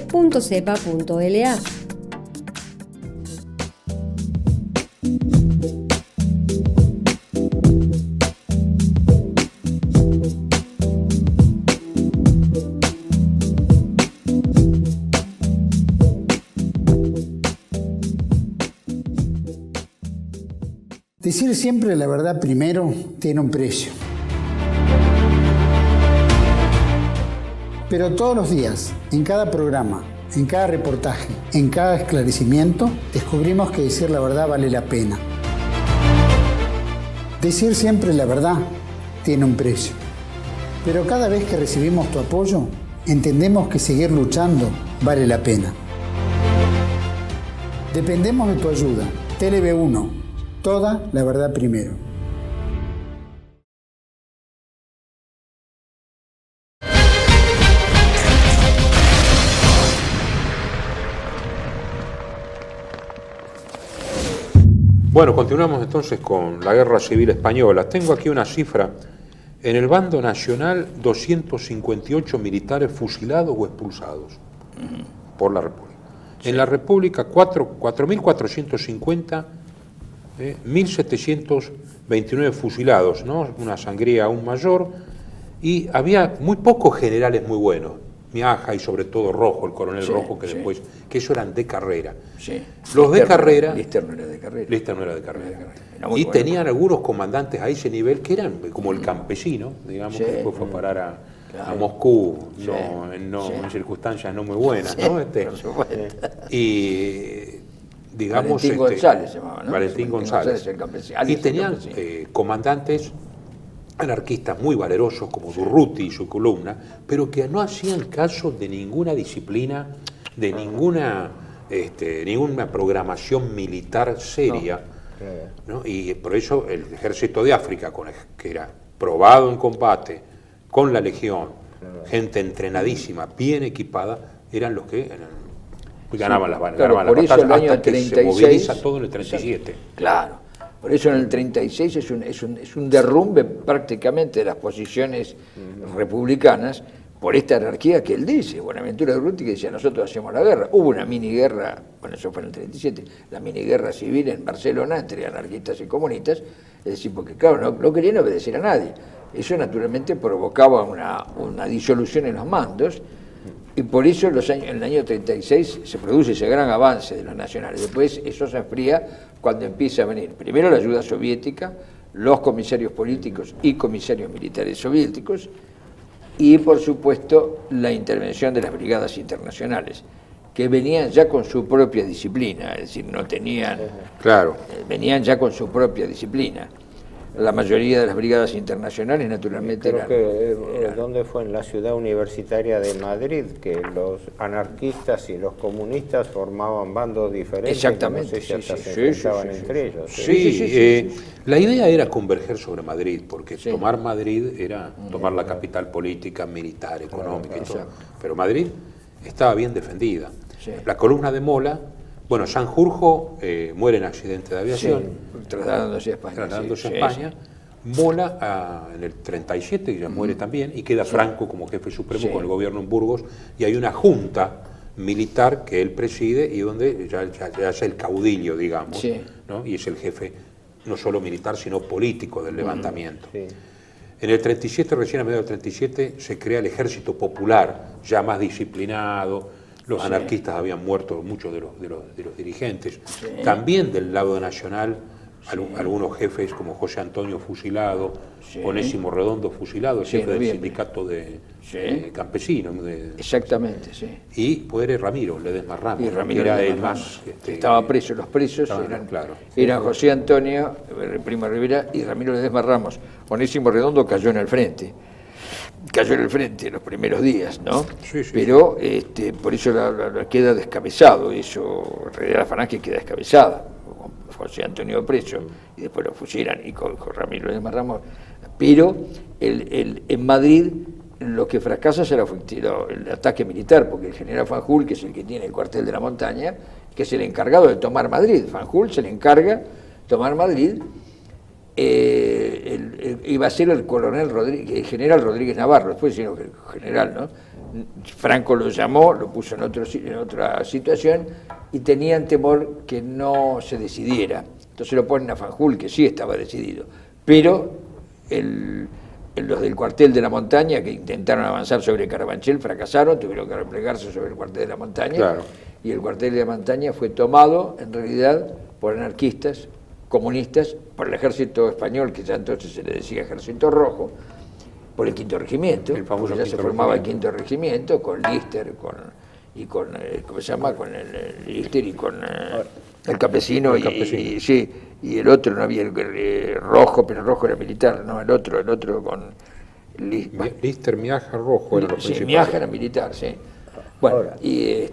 Decir siempre la verdad primero tiene un precio. Pero todos los días, en cada programa, en cada reportaje, en cada esclarecimiento, descubrimos que decir la verdad vale la pena. Decir siempre la verdad tiene un precio. Pero cada vez que recibimos tu apoyo, entendemos que seguir luchando vale la pena. Dependemos de tu ayuda. TLB1. Toda la verdad primero. Bueno, continuamos entonces con la Guerra Civil Española. Tengo aquí una cifra. En el bando nacional, 258 militares fusilados o expulsados por la República. Sí. En la República, 4.450, 1.729 fusilados, ¿no? Una sangría aún mayor. Y había muy pocos generales muy buenos. Miaja y sobre todo Rojo, el coronel Rojo, que después, que eso eran de carrera. Sí. Los de carrera... Lister no era de carrera. Lister no era de carrera. Y tenían algunos comandantes a ese nivel que eran como el campesino, digamos, que después fue a parar a Moscú, en circunstancias no muy buenas, ¿no? Y digamos... Valentín González se llamaba, ¿no? Valentín González. Y tenían comandantes anarquistas muy valerosos como Durruti y su columna, pero que no hacían caso de ninguna disciplina, de ninguna programación militar seria, ¿no? Y por eso el ejército de África, que era probado en combate, con la legión, gente entrenadísima, bien equipada, eran los que ganaban las batallas, hasta que se moviliza todo en el 37. Claro. Por eso en el 36 es un derrumbe prácticamente de las posiciones republicanas por esta anarquía que él dice. Buenaventura Durruti que decía, nosotros hacemos la guerra. Hubo una miniguerra, bueno, eso fue en el 37, la miniguerra civil en Barcelona entre anarquistas y comunistas, es decir, porque claro, no querían obedecer a nadie. Eso naturalmente provocaba una disolución en los mandos, y por eso en el año 36 se produce ese gran avance de los nacionales. Después eso se enfría cuando empieza a venir primero la ayuda soviética, los comisarios políticos y comisarios militares soviéticos, y por supuesto la intervención de las brigadas internacionales, que venían ya con su propia disciplina, es decir, no tenían... Claro. Venían ya con su propia disciplina. la mayoría de las brigadas internacionales naturalmente Creo eran... que, ¿dónde fue? En la ciudad universitaria de Madrid, que los anarquistas y los comunistas formaban bandos diferentes. Exactamente, No sé si hasta sí, se sí, enfrentaban sí, sí, entre sí. ellos. Sí, la idea era converger sobre Madrid, porque Sí. tomar Madrid era tomar la capital política, militar, económica y todo. Exacto. Pero Madrid estaba bien defendida. Sí. La columna de Mola, bueno, Sanjurjo muere en accidente de aviación, trasladándose a España. trasladándose sí, a España. Mola en el 37, que ya muere también, y queda Franco como jefe supremo Sí. con el gobierno en Burgos, y hay una junta militar que él preside y donde ya es el caudillo, digamos, Sí. ¿no? Y es el jefe no solo militar, sino político del levantamiento. Sí. En el 37, recién a mediados del 37, se crea el Ejército Popular, ya más disciplinado. Los anarquistas habían muerto, muchos de los dirigentes. También del lado nacional, algunos jefes como José Antonio fusilado, Sí. Onésimo Redondo fusilado, el Sí, jefe del noviembre. sindicato de Sí. campesinos. Exactamente, sí. Y muere Ramiro Ledesma Ramos, Y que Ramiro era Ledesma el Ramos, más... estaba preso, los presos estaban, eran, claro. eran José Antonio, Primo Rivera y Ramiro Ledesma Ramos. Onésimo Redondo cayó en el frente. Cayó en el frente en los primeros días, ¿no? Sí, sí. Pero por eso la queda descabezado, eso, en realidad la falange queda descabezada, con José Antonio preso, y después lo fusilan y con Ramiro Ledesma Ramos. Pero en Madrid lo que fracasa será el ataque militar, porque el general Fanjul, que es el que tiene el cuartel de la montaña, que es el encargado de tomar Madrid, Fanjul se le encarga tomar Madrid. Iba a ser el coronel Rodríguez, el general Rodríguez Navarro, después sino que el general, ¿no? Franco lo llamó, lo puso en otra situación y tenían temor que no se decidiera. Entonces lo ponen a Fanjul, que sí estaba decidido. Pero los del cuartel de la montaña, que intentaron avanzar sobre Carabanchel, fracasaron, tuvieron que replegarse sobre el cuartel de la montaña. Claro. Y el cuartel de la montaña fue tomado, en realidad, por anarquistas, comunistas, por el ejército español, que ya entonces se le decía Ejército Rojo, por el Quinto Regimiento, El famoso porque ya se Quinto formaba el Regimiento. Quinto Regimiento, con Lister, ¿cómo se llama? Con el Lister y con el Campesino, El Campesino. y el otro, no había el Rojo, pero el Rojo era militar, no, el otro con Lister, Miaja, Rojo eran los sí, principales. Miaja era militar, sí. Bueno, Ahora. y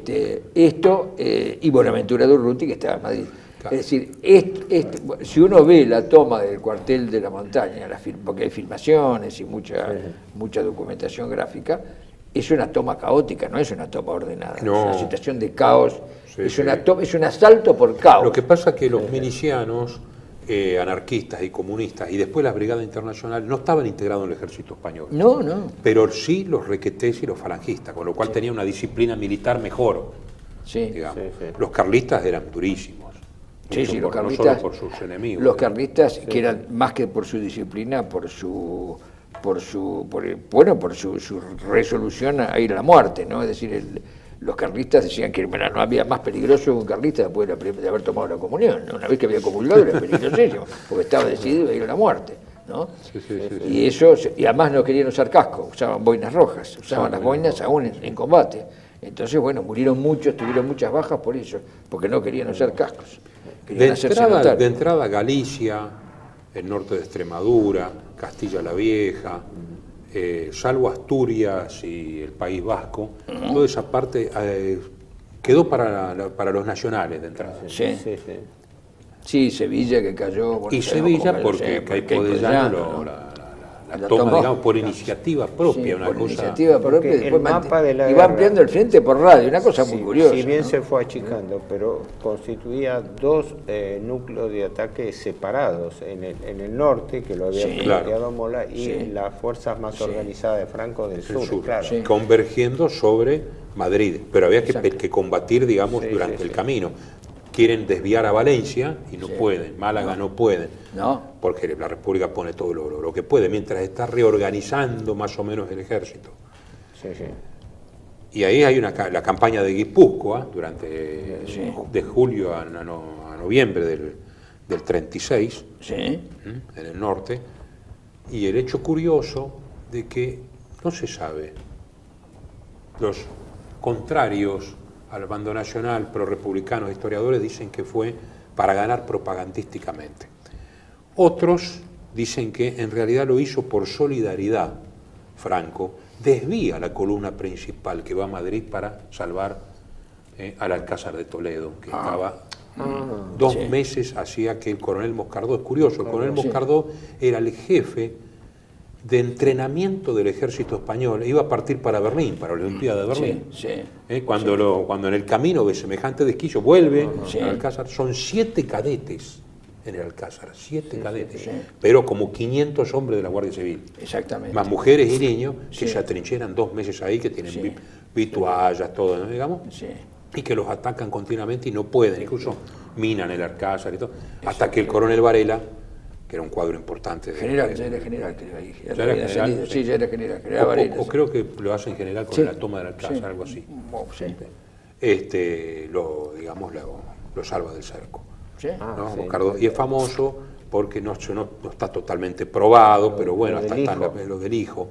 y Bonaventura Durruti, que estaba en Madrid. Claro. Es decir, si uno ve la toma del cuartel de la montaña, porque hay filmaciones y mucha documentación gráfica, es una toma caótica, no es una toma ordenada, No. es una situación de caos, Sí, es sí. es un asalto por caos. Lo que pasa es que los milicianos, anarquistas y comunistas, y después la Brigada Internacional, no estaban integrados en el ejército español. No. Pero sí los requetés y los falangistas, con lo cual tenía una disciplina militar mejor, Sí. digamos. Sí. Los carlistas eran durísimos. Sí, Mucho los no carlistas, solo por sus enemigos. los carlistas que eran más que por su disciplina, por su resolución a ir a la muerte, ¿no? Es decir, los carlistas decían que no había más peligroso que un carlista después de haber tomado la comunión, ¿no? Una vez que había comulgado era peligrosísimo, porque estaba decidido a ir a la muerte, ¿no? Sí. Y además no querían usar casco, usaban boinas rojas, usaban las boinas aún en combate. Entonces, bueno, murieron muchos, tuvieron muchas bajas por eso, porque no querían usar cascos. Querían hacerse notar. De entrada Galicia, el norte de Extremadura, Castilla la Vieja, salvo Asturias y el País Vasco, toda esa parte quedó para los nacionales de entrada. Sí. Sí, sí. Sí, Sevilla que cayó. bueno, Y sabemos Sevilla cómo porque Caipo de Llano ¿no? la La toma, tomó. digamos, por iniciativa propia, Sí, una por cosa... iniciativa propia, Porque después el mapa de la iba guerra- ampliando el frente por radio, una cosa muy Sí, curiosa. si bien ¿no? se fue achicando, pero constituía dos núcleos de ataque separados, en el norte, que lo había Sí, planteado claro. Mola, y Sí. las fuerzas más organizadas de Franco del del sur, claro. Sí. convergiendo sobre Madrid, pero había Exacto. que combatir, digamos, Sí, durante sí, el sí. camino. Quieren desviar a Valencia y no pueden, Málaga no pueden, No, porque la República pone todo lo que puede, mientras está reorganizando más o menos el ejército. Sí, sí. Y ahí hay la campaña de Guipúzcoa, durante Sí. de julio a noviembre del 36, sí, en el norte, y el hecho curioso de que no se sabe. Los contrarios al bando nacional, pro-republicanos, historiadores, dicen que fue para ganar propagandísticamente. Otros dicen que en realidad lo hizo por solidaridad. Franco desvía la columna principal que va a Madrid para salvar al Alcázar de Toledo, que estaba 2 meses hacía que el coronel Moscardó, es curioso, el coronel Moscardó era el jefe de entrenamiento del ejército español, iba a partir para Berlín, para la Olimpiada de Berlín. Cuando en el camino ve semejante desquicio, vuelve al Alcázar, son 7 cadetes en el Alcázar, 7 cadetes, pero como 500 hombres de la Guardia Civil. Exactamente. Más mujeres y niños que se atrincheran 2 meses ahí, que tienen vituallas, todo, ¿no? Digamos, y que los atacan continuamente y no pueden, incluso minan el Alcázar y todo, hasta que el coronel Varela, que era un cuadro importante. Ya era general, creo ahí. ¿Ya era general? Sí, ya era general. Varela, o creo que lo hacen general con la toma del Alcázar, algo así. Lo salva del cerco. ¿No? Moscardó. Y es famoso porque no está totalmente probado, pero bueno, hasta está lo del hijo.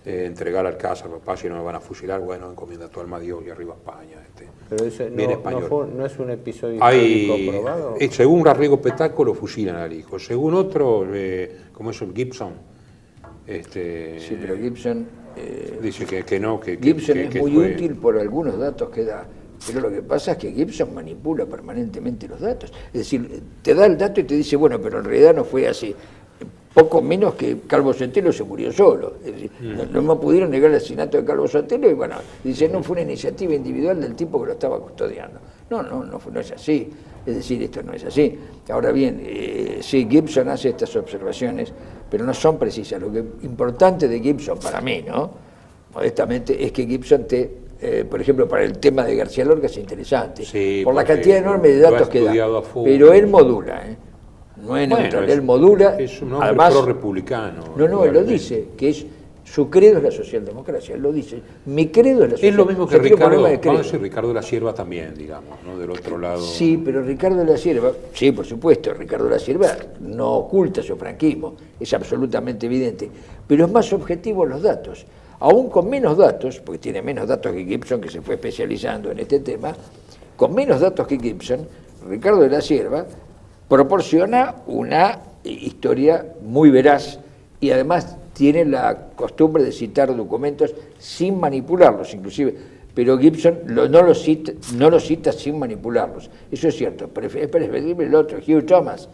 Entregar al Alcázar, papá, si no me van a fusilar, bueno, encomienda tu alma a Dios y arriba España. Pero eso no es un episodio histórico probado. Según Arrigo Petaco lo fusilan al hijo. Según otro, como es el Gibson. Sí, pero Gibson... dice que no, que Gibson es muy útil por algunos datos que da. Pero lo que pasa es que Gibson manipula permanentemente los datos. Es decir, te da el dato y te dice, bueno, pero en realidad no fue así. Poco menos que Calvo Sotelo se murió solo. Es decir, no pudieron negar el asesinato de Calvo Sotelo y bueno, dice, no fue una iniciativa individual del tipo que lo estaba custodiando. No es así. Es decir, esto no es así. Ahora bien, sí, Gibson hace estas observaciones, pero no son precisas. Lo que importante de Gibson para mí, ¿no? Modestamente, es que Gibson por ejemplo, para el tema de García Lorca es interesante, por la cantidad enorme de datos que da. Pero él modula, no es neutral, él modula. Es un hombre pro-republicano. No, él lo dice, que es su credo es la socialdemocracia, él lo dice, mi credo es la socialdemocracia. Es lo mismo que Ricardo, vamos a decir, Ricardo de la Sierva también, digamos, ¿no? Del otro lado. Sí, pero Ricardo de la Sierva, sí, por supuesto, Ricardo de la Sierva no oculta su franquismo, es absolutamente evidente, pero es más objetivo en los datos. Aún con menos datos, porque tiene menos datos que Gibson, que se fue especializando en este tema, con menos datos que Gibson, Ricardo de la Sierva proporciona una historia muy veraz y además tiene la costumbre de citar documentos sin manipularlos, inclusive, pero Gibson no lo cita sin manipularlos. Eso es cierto, pero es preferible el otro, Hugh Thomas.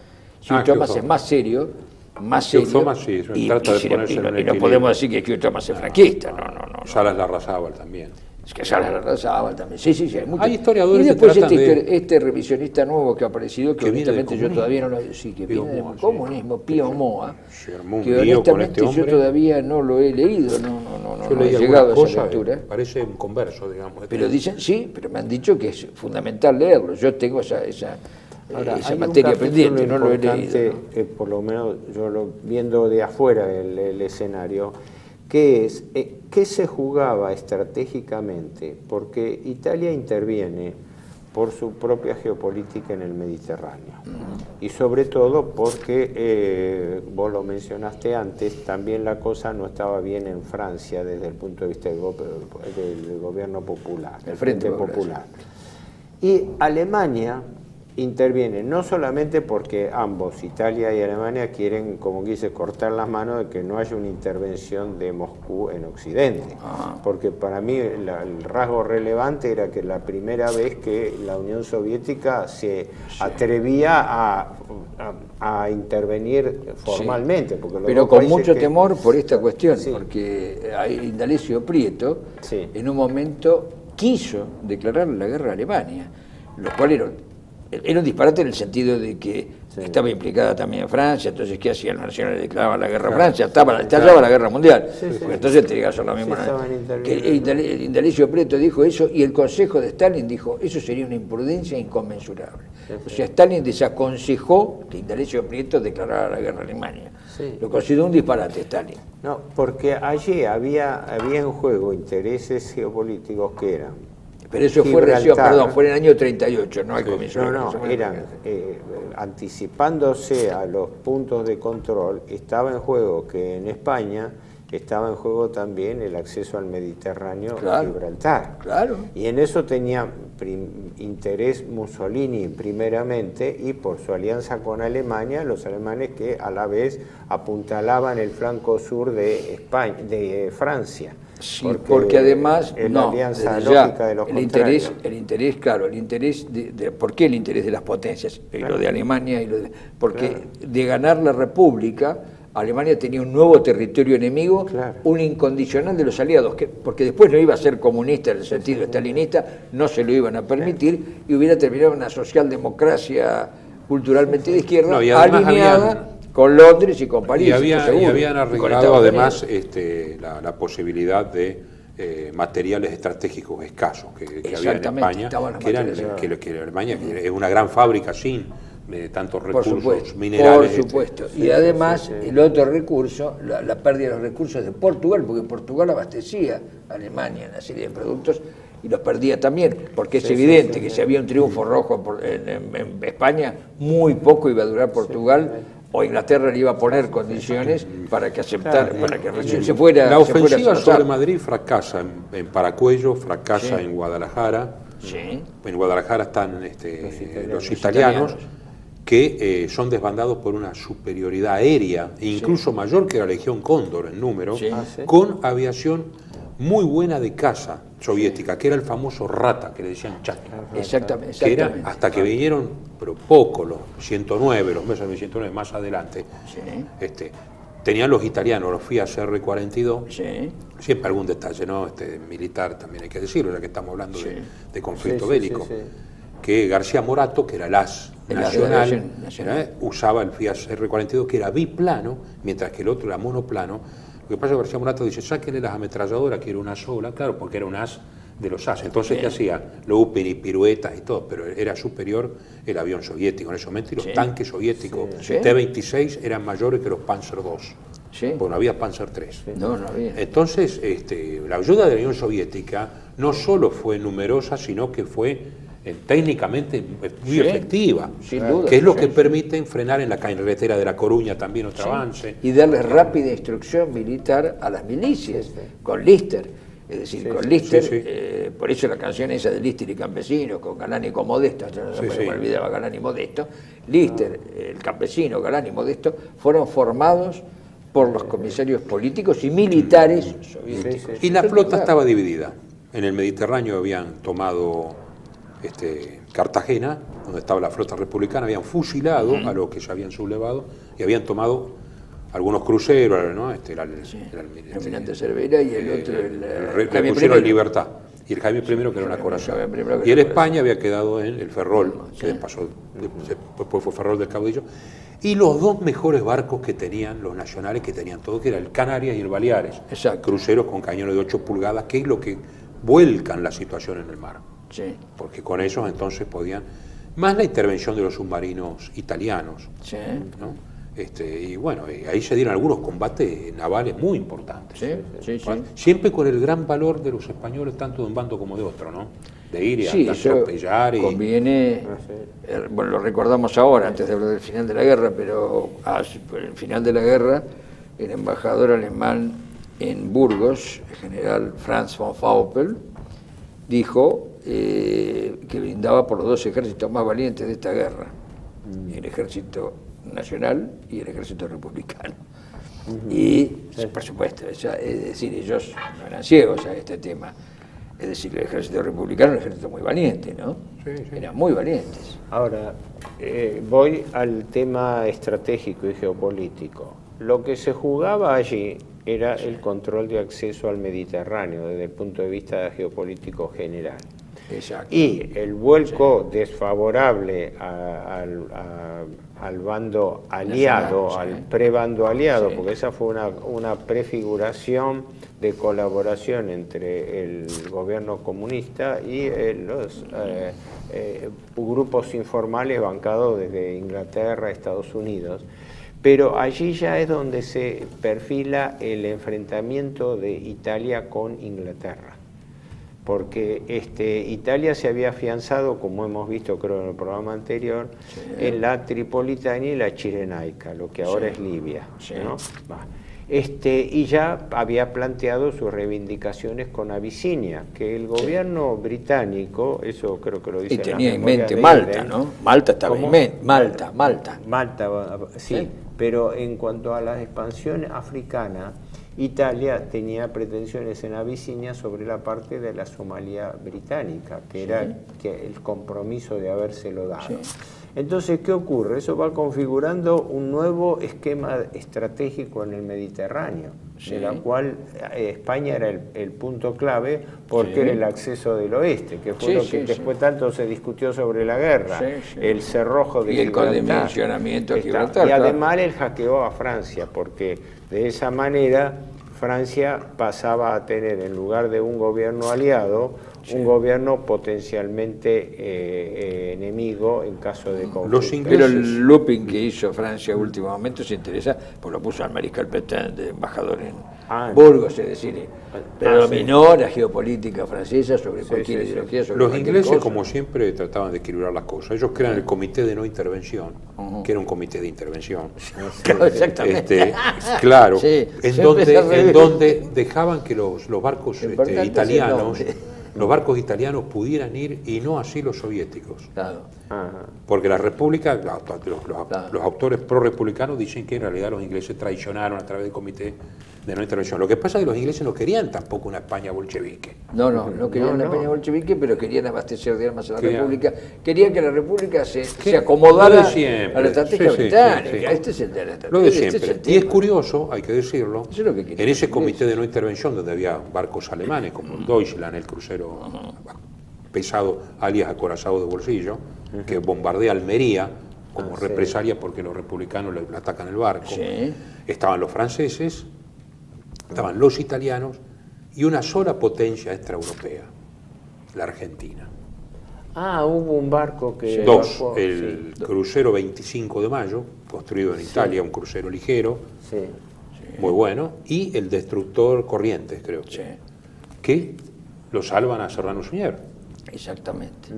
Hugh Thomas es más serio. Thomas sí, trata de ponerse en el equilibrio. No podemos decir que Hugh Thomas es franquista, no. Salas Larrazábal también. Es que Salas Larrazábal también, sí, hay muchos. Hay historiadores y después que tratan este revisionista nuevo que ha aparecido, que honestamente yo todavía no lo... Sí, que viene del comunismo, Pío Moa, que honestamente yo todavía no lo he leído, no he llegado a esa lectura. Parece un converso, digamos. Pero dicen, sí, pero me han dicho que es fundamental leerlo. Yo tengo esa materia pendiente, no lo he leído. Por lo menos yo viendo de afuera el escenario, que es qué se jugaba estratégicamente, porque Italia interviene por su propia geopolítica en el Mediterráneo, y sobre todo porque, vos lo mencionaste antes, también la cosa no estaba bien en Francia desde el punto de vista del gobierno popular, del Frente Popular. Y Alemania interviene no solamente porque ambos, Italia y Alemania, quieren, como quise, cortar las manos de que no haya una intervención de Moscú en Occidente, porque para mí el rasgo relevante era que la primera vez que la Unión Soviética se atrevía a intervenir formalmente. Porque pero con mucho temor por esta cuestión, porque Indalecio Prieto en un momento quiso declarar la guerra a Alemania, lo cual era un disparate en el sentido de que estaba implicada también Francia, entonces ¿qué hacían los nacionales? Declaraban la guerra a Francia, estallaba la guerra mundial. Porque entonces tenía que hacer lo mismo. Indalecio Prieto dijo eso y el Consejo de Stalin dijo, eso sería una imprudencia inconmensurable. O sea, Stalin desaconsejó que Indalecio Prieto declarara la guerra a Alemania. Lo consideró un disparate Stalin. No, porque allí había en juego intereses geopolíticos que eran... Pero eso fue en el año 38, no al comienzo. Eran anticipándose a los puntos de control, estaba en juego que en España estaba en juego también el acceso al Mediterráneo, Claro, Gibraltar. claro. Y en eso tenía interés Mussolini primeramente, y por su alianza con Alemania, los alemanes que a la vez apuntalaban el flanco sur de España, de Francia. Sí, porque además es la no, alianza desde ya, lógica de los el contrarios. interés, claro, el interés ¿por qué el interés de las potencias? Lo de Alemania y porque de ganar la República, Alemania tenía un nuevo territorio enemigo, un incondicional de los aliados, porque después no iba a ser comunista en el sentido stalinista, no se lo iban a permitir, y hubiera terminado una socialdemocracia culturalmente de izquierda, No, y además alineada con Londres y con París. Y, seguro, habían y con arreglado Estados además Unidos. la posibilidad de materiales estratégicos escasos que había en Exactamente, España, estaban los que Alemania que es una gran fábrica sin tantos recursos minerales. Por supuesto. Y además, el otro recurso, la pérdida de los recursos de Portugal, porque Portugal abastecía a Alemania en una serie de productos y los perdía también, porque es evidente que si había un triunfo rojo en España, muy poco iba a durar Portugal, o Inglaterra le iba a poner condiciones para que aceptara, para que recién se fuera. La ofensiva se fuera sobre Madrid fracasa en Paracuello, fracasa en Guadalajara. Sí. En Guadalajara están los italianos que son desbandados por una superioridad aérea, incluso mayor que la Legión Cóndor en número, con aviación muy buena de caza soviética, que era el famoso Rata, que le decían Chaki. Exactamente. Que era hasta que vinieron, pero poco, los 109, los meses de 109 más adelante, tenían los italianos, los Fiat CR-42, siempre algún detalle, ¿no? Militar también hay que decirlo, ya que estamos hablando de conflicto bélico, que García Morato, que era el as nacional, usaba el Fiat CR-42, que era biplano, mientras que el otro era monoplano. Lo que pasa es que García Morato dice, sáquenle las ametralladoras, que era una sola, claro, porque era un as de los as. Entonces, ¿qué hacía? Looping y piruetas y todo, pero era superior el avión soviético en ese momento, y los tanques soviéticos T-26 eran mayores que los Panzer II, porque no había Panzer III. No había. Entonces, la ayuda de la Unión Soviética no solo fue numerosa, sino que fue técnicamente muy efectiva, sin duda, que es lo que permite frenar en la carretera de La Coruña también otro avance. Y darle rápida instrucción militar a las milicias, con Lister. Es decir, con Lister, por eso la canción esa de Lister y Campesino, con Galán y con Modesto, no se me olvidaba Galán y Modesto, Lister, el campesino, Galán y Modesto, fueron formados por los comisarios políticos y militares soviéticos. Y la flota estaba dividida. En el Mediterráneo habían tomado Cartagena, donde estaba la flota republicana, habían fusilado a los que se habían sublevado y habían tomado algunos cruceros, ¿no? El almirante Cervera y el otro, el crucero de Libertad, y el Jaime I, que era una corazón. Y el España había quedado en el Ferrol, que después fue Ferrol del Caudillo, y los dos mejores barcos que tenían los nacionales, que tenían todo, que era el Canarias y el Baleares, cruceros con cañones de 8 pulgadas, que es lo que vuelcan la situación en el mar. Porque con esos entonces podían, más la intervención de los submarinos italianos, ¿no? Y bueno, ahí se dieron algunos combates navales muy importantes. Siempre con el gran valor de los españoles, tanto de un bando como de otro, ¿no? De ir y atropellar. Conviene, bueno, lo recordamos ahora, antes de hablar del final de la guerra, pero por el final de la guerra, el embajador alemán en Burgos, el general Franz von Faupel, dijo que brindaba por los dos ejércitos más valientes de esta guerra, el ejército nacional y el ejército republicano. Y, por supuesto, es decir, ellos no eran ciegos a este tema. Es decir, el ejército republicano era un ejército muy valiente, ¿no? Eran muy valientes. Ahora, voy al tema estratégico y geopolítico. Lo que se jugaba allí era el control de acceso al Mediterráneo desde el punto de vista geopolítico general. Exacto. Y el vuelco desfavorable al bando aliado, al prebando aliado, porque esa fue una prefiguración de colaboración entre el gobierno comunista y los grupos informales bancados desde Inglaterra, Estados Unidos. Pero allí ya es donde se perfila el enfrentamiento de Italia con Inglaterra. Porque Italia se había afianzado, como hemos visto creo en el programa anterior, en la Tripolitania y la Cirenaica, lo que ahora es Libia, ¿no? y ya había planteado sus reivindicaciones con Abisinia, que el gobierno británico, eso creo que lo dice Y en tenía las en memorias mente de Malta, Eden. ¿no? Malta estaba en ¿Cómo? mente. Malta. Malta, sí, Sí. pero en cuanto a la expansión africana, Italia tenía pretensiones en Abisinia sobre la parte de la Somalia británica, que era el compromiso de habérselo dado. Sí. Entonces, ¿qué ocurre? Eso va configurando un nuevo esquema estratégico en el Mediterráneo, Sí. de la cual España era el punto clave porque Sí. era el acceso del oeste, que fue Sí, lo sí, que sí. después tanto se discutió sobre la guerra, Sí, sí. el cerrojo de Y el Gibraltar. condimensionamiento de Está. Gibraltar, Y claro. además el hackeó a Francia, porque de esa manera Francia pasaba a tener, en lugar de un gobierno aliado, un gobierno potencialmente enemigo en caso de conflicto. Los ingleses- Pero el looping que hizo Francia en último momento se interesa, pues lo puso al mariscal Pétain de embajador en Burgos, es decir, predominó la geopolítica francesa sobre cualquier ideología. Sobre Los cualquier ingleses, cosa. como siempre, trataban de equilibrar las cosas. Ellos crean el Comité de No Intervención, que era un comité de intervención. Claro, exactamente. Claro, Sí, en, siempre donde, es al revés. en donde dejaban que los barcos Importante es el italianos, nombre. los barcos italianos pudieran ir y no así los soviéticos. Claro. Ajá. Porque la República, los Claro. autores pro-republicanos dicen que en realidad los ingleses traicionaron a través del Comité de No Intervención. Lo que pasa es que los ingleses no querían tampoco una España bolchevique. No querían la no. Peña bolchevique, pero querían abastecer de armas a la Querían- República. Querían que la República se Que- acomodara lo de siempre. a la estrategia Sí, sí, británica. sí, sí. Este es el de la estrategia. Lo de este siempre. es el Y es tema. curioso, hay que decirlo, Eso es lo que querían en ese los comité ingleses. de no intervención donde había barcos alemanes como el Deutschland, el crucero pesado, alias acorazado de bolsillo, que bombardea Almería como sí. represalia porque los republicanos le atacan el barco. Sí. Estaban los franceses, estaban los italianos y una sola potencia extraeuropea, la Argentina. Ah, hubo un barco que... Dos, evacuó, el crucero 25 de mayo, construido en Italia, un crucero ligero, sí. muy bueno, y el destructor Corrientes, creo Sí, que lo salvan a Serrano Suñer. exactamente.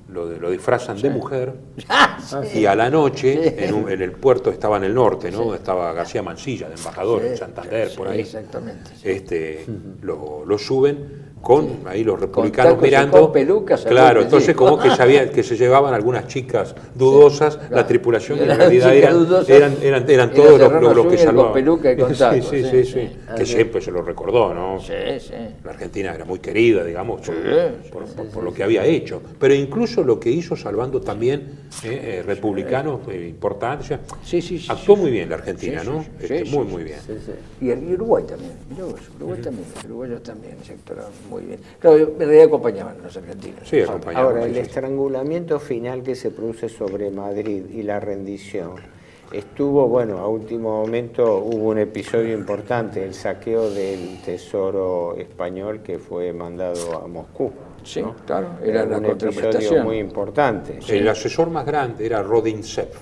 Lo disfrazan de mujer Ah, y a la noche en el puerto estaba en el norte, ¿no? Donde estaba García Mansilla, de embajador Sí, en Santander, por sí, ahí. exactamente, sí. Lo suben con ahí los republicanos tacos y mirando. con pelucas, Claro, algo entonces así. como que sabían que se llevaban algunas chicas dudosas, la claro. tripulación y en Las realidad chicas dudosas eran eran todos Serrano los que Suñer con salvaban. peluca y con tacos, sí, sí, sí, sí. que siempre se lo recordó, ¿no? Sí, sí. La Argentina era muy querida, digamos, Sí, por lo que había hecho. Pero incluso lo que hizo salvando también republicanos importantes. O sea, Sí, actuó sí, muy sí. bien la Argentina, Sí, ¿no? sí, sí, muy, sí, muy bien. Y Uruguay también, mirá vos, Uruguay también, los uruguayos también se actuaron muy bien. Claro, en realidad acompañaban a los argentinos. Sí, acompañaban. Ahora, el sí, sí. estrangulamiento final que se produce sobre Madrid y la rendición estuvo, bueno, a último momento hubo un episodio importante, el saqueo del tesoro español que fue mandado a Moscú. Sí, ¿no? claro, era la un episodio contraprestación. muy importante. El asesor más grande era Rodin-Sepp,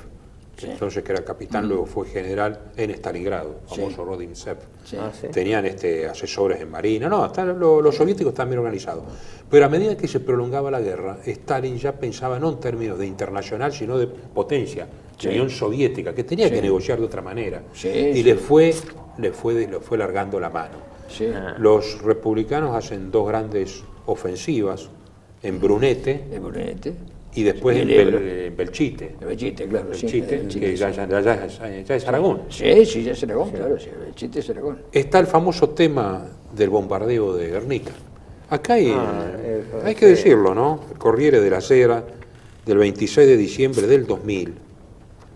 Sí. entonces que era capitán, luego fue general en Stalingrado, famoso Sí. Rodin-Sepp. Sí. Ah, sí. Tenían asesores en Marina, no, los soviéticos están bien organizados. Pero a medida que se prolongaba la guerra, Stalin ya pensaba no en términos de internacional, sino de potencia, Sí. la Unión Soviética, que tenía Sí. que negociar de otra manera. Sí, y sí. le fue largando la mano. Sí. Los republicanos hacen dos grandes ofensivas en Brunete El Brunete, y después Y en el Ebro. Belchite. el Belchite, claro, sí. Belchite, el que Belchite, ya es Aragón. sí, sí, ya es Aragón, claro, sí, el Belchite es Aragón. Está el famoso tema del bombardeo de Guernica. Acá hay sí. que decirlo, ¿no? El Corriere della Sera del 26 de diciembre del 2000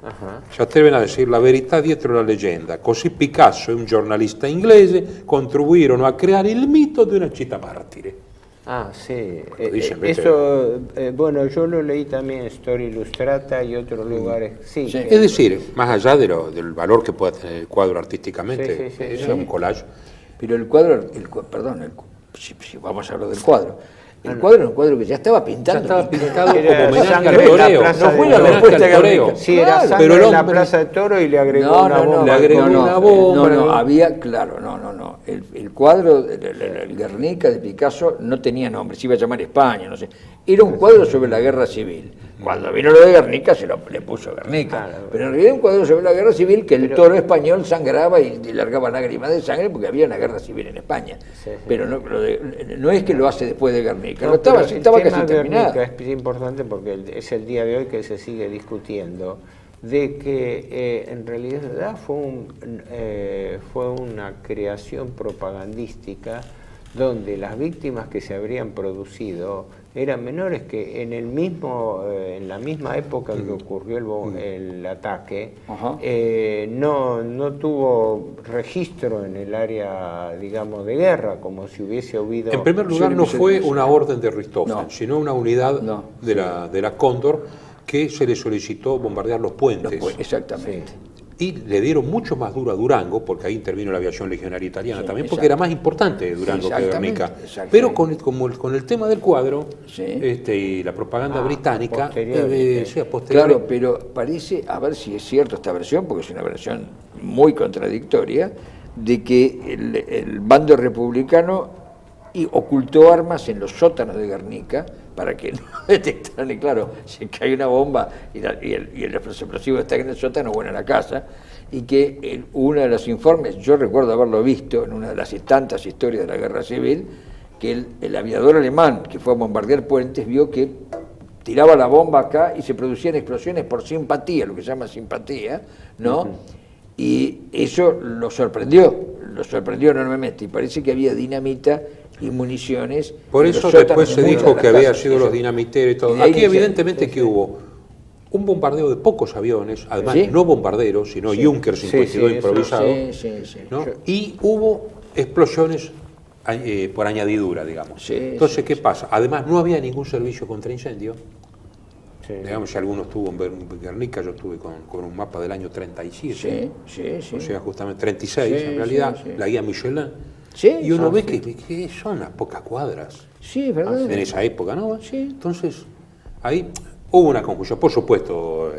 Ajá. si atreven a decir la verità dietro la leggenda. Così Picasso e un giornalista inglese contribuirono a creare il mito di una città martire. Ah, sí. Lo dice invece- Eso, bueno, yo lo leí también en Storia Illustrata y otros lugares. Sí, Sí. Es decir, más allá del valor que pueda tener el cuadro artísticamente, Sí, sí, sí, es sí. un collage. Pero el cuadro, si vamos a hablar del cuadro, el cuadro era un cuadro que ya estaba pintado. Ya estaba pintado Era como homenaje sangre al en la toreo. plaza No de fue la Toreo. respuesta al toreo. Guernica. Sí, era Claro, sangre pero el en la hombre- Plaza de Toro y le agregó No, una no, no, bomba. Le agregó no, no, una bomba, no, ¿no? había, claro, no. El cuadro, el Guernica de Picasso no tenía nombre, se iba a llamar España, no sé. Era un cuadro sobre la guerra civil. Cuando vino lo de Guernica, le puso Guernica. Claro. Pero en realidad un cuadro sobre la guerra civil que el toro español sangraba y largaba lágrimas de sangre porque había una guerra civil en España. Sí. Pero no es que lo hace después de Guernica, No, no, estaba pero el casi tema terminado. Guernica es importante porque es el día de hoy que se sigue discutiendo de que en realidad fue una creación propagandística donde las víctimas que se habrían producido eran menores que en la misma época en que ocurrió el ataque. Ajá. No tuvo registro en el área, digamos, de guerra, como si hubiese habido... En primer lugar, no fue una orden de Richthofen, No. sino una unidad No. de la Cóndor que se le solicitó bombardear los puentes. Exactamente. Y le dieron mucho más duro a Durango, porque ahí intervino la aviación legionaria italiana Sí, también, exacto. porque era más importante Durango que Exactamente, Guernica. exactamente. Pero con el tema del cuadro Sí. Y la propaganda británica, posteriori, sí, a posteriori, Claro, pero parece, a ver si es cierto esta versión, porque es una versión muy contradictoria, de que el bando republicano ocultó armas en los sótanos de Guernica para que no detectaran, y claro, si cae una bomba y el explosivo está en el sótano o en la casa, y que uno de los informes, yo recuerdo haberlo visto en una de las tantas historias de la guerra civil, que el aviador alemán que fue a bombardear puentes vio que tiraba la bomba acá y se producían explosiones por simpatía, lo que se llama simpatía, ¿no? Y eso lo sorprendió enormemente, y parece que había dinamita y municiones. por en eso los sótanos después de se muchas dijo de las que había casas. sido los dinamiteros y todo. Y de ahí Aquí dice- evidentemente que hubo un bombardeo de pocos aviones, además Sí. no bombarderos, sino Junker 52 sí, eso, improvisado, Sí. ¿no? Y hubo explosiones por añadidura, digamos. Sí, Entonces, sí, ¿qué pasa? Además, no había ningún servicio contra incendio. Sí. Digamos, si alguno estuvo en Guernica, yo estuve con un mapa del año 37, Sí. o sea, justamente 36 Sí, en realidad, sí. la guía Michelin, Sí, y uno sí, ve sí. que son a pocas cuadras Sí, es verdad. en esa época, ¿no? Sí. Entonces, ahí hubo una confusión, por supuesto,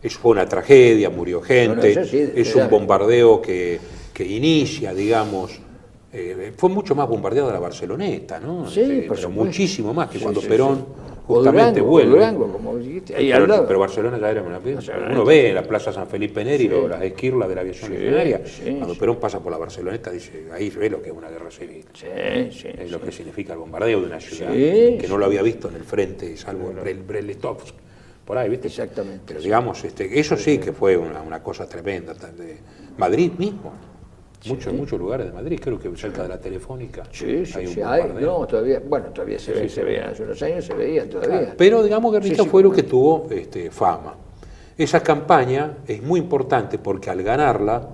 eso fue una tragedia, murió gente, No, eso sí, es un bombardeo que inicia, digamos, fue mucho más bombardeada la Barceloneta, ¿no? Sí, por pero supuesto. muchísimo más que Sí, cuando sí, Perón O justamente Durango, vuelve. Durango, como dijiste, ahí al lado. Pero Barcelona ya era una... Barceloneta. Uno ve en la Plaza San Felipe Neri Sí. las esquirlas de la aviación Sí, legionaria. sí, Cuando sí. Perón pasa por la Barceloneta, dice, ahí ve lo que es una guerra civil. Sí. Es lo que significa el bombardeo de una ciudad Sí, que no lo había visto en el frente, salvo en Brest-Litovsk, por ahí, ¿viste? Exactamente. Pero digamos, eso sí que fue una cosa tremenda. De Madrid mismo, en muchos lugares de Madrid, creo que cerca de la Telefónica Sí. hay un Ay, bombardeo. no, todavía se ve, se veía, hace unos años se veía todavía. Claro, pero digamos Guernica Sí, sí, fue lo que tuvo fama. Esa campaña es muy importante porque al ganarla,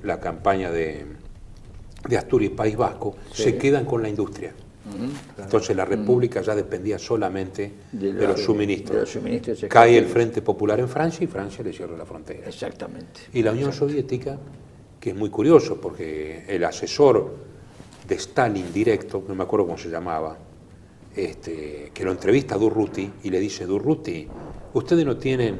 la campaña de Asturias y País Vasco, se quedan con la industria. Entonces la República ya dependía solamente de los suministros. de los suministros Cae el extranjeros. Frente Popular en Francia y Francia le cierra la frontera. Exactamente. Y la Unión Soviética, que es muy curioso porque el asesor de Stalin directo, no me acuerdo cómo se llamaba, que lo entrevista a Durruti y le dice, Durruti, ustedes no tienen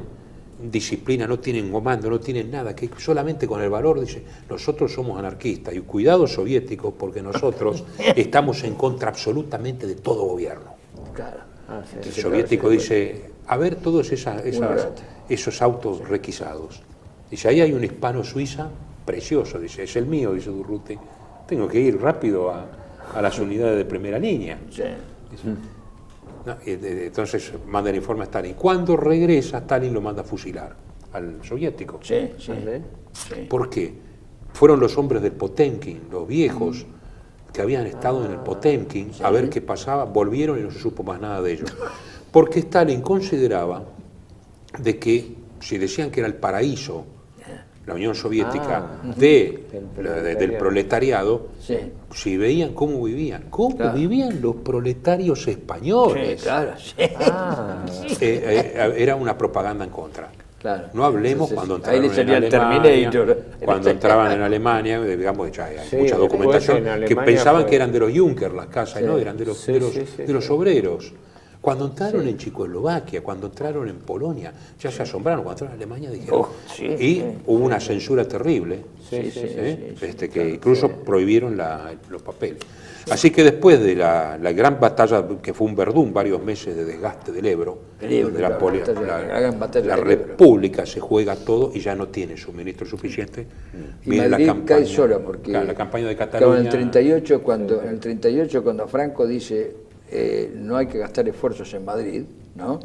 disciplina, no tienen comando, no tienen nada, que solamente con el valor, dice, nosotros somos anarquistas y cuidado soviéticos porque nosotros estamos en contra absolutamente de todo gobierno. Claro. El soviético dice, a ver todos rata. esos autos requisados. Dice, ahí hay un hispano suiza precioso, dice, es el mío, dice Durruti. Tengo que ir rápido a las unidades de primera línea. Sí. No, entonces manda el informe a Stalin. Cuando regresa, Stalin lo manda a fusilar al soviético. Sí. ¿Por qué? Fueron los hombres del Potemkin, los viejos, que habían estado en el Potemkin a ver qué pasaba, volvieron y no se supo más nada de ellos. Porque Stalin consideraba de que, si decían que era el paraíso, la Unión Soviética, del proletariado, Sí. si veían cómo vivían, Claro. vivían los proletarios Sí, españoles, claro, sí. era una propaganda en contra. Claro. No hablemos Entonces, cuando ahí entraron le en salía el Alemania, Terminator. cuando entraban en Alemania, digamos, ya hay Sí, mucha después documentación, en que Alemania pensaban fue- que eran de los Junker las casas, Sí. no, eran de los, Sí, de los, sí, sí, de los sí. obreros. Cuando entraron en Checoslovaquia, cuando entraron en Polonia, ya se asombraron, cuando entraron en Alemania dijeron, Sí, y sí. hubo una censura terrible, Sí, que incluso prohibieron los papeles. Así que después de la gran batalla, que fue un Verdún, varios meses de desgaste del Ebro, donde la gran batalla la del Ebro. República se juega todo y ya no tiene suministro suficiente, Y viene Madrid la campaña, cae sola porque la campaña de claro, Cataluña. en el 38 cuando Franco dice no hay que gastar esfuerzos en Madrid, ¿no?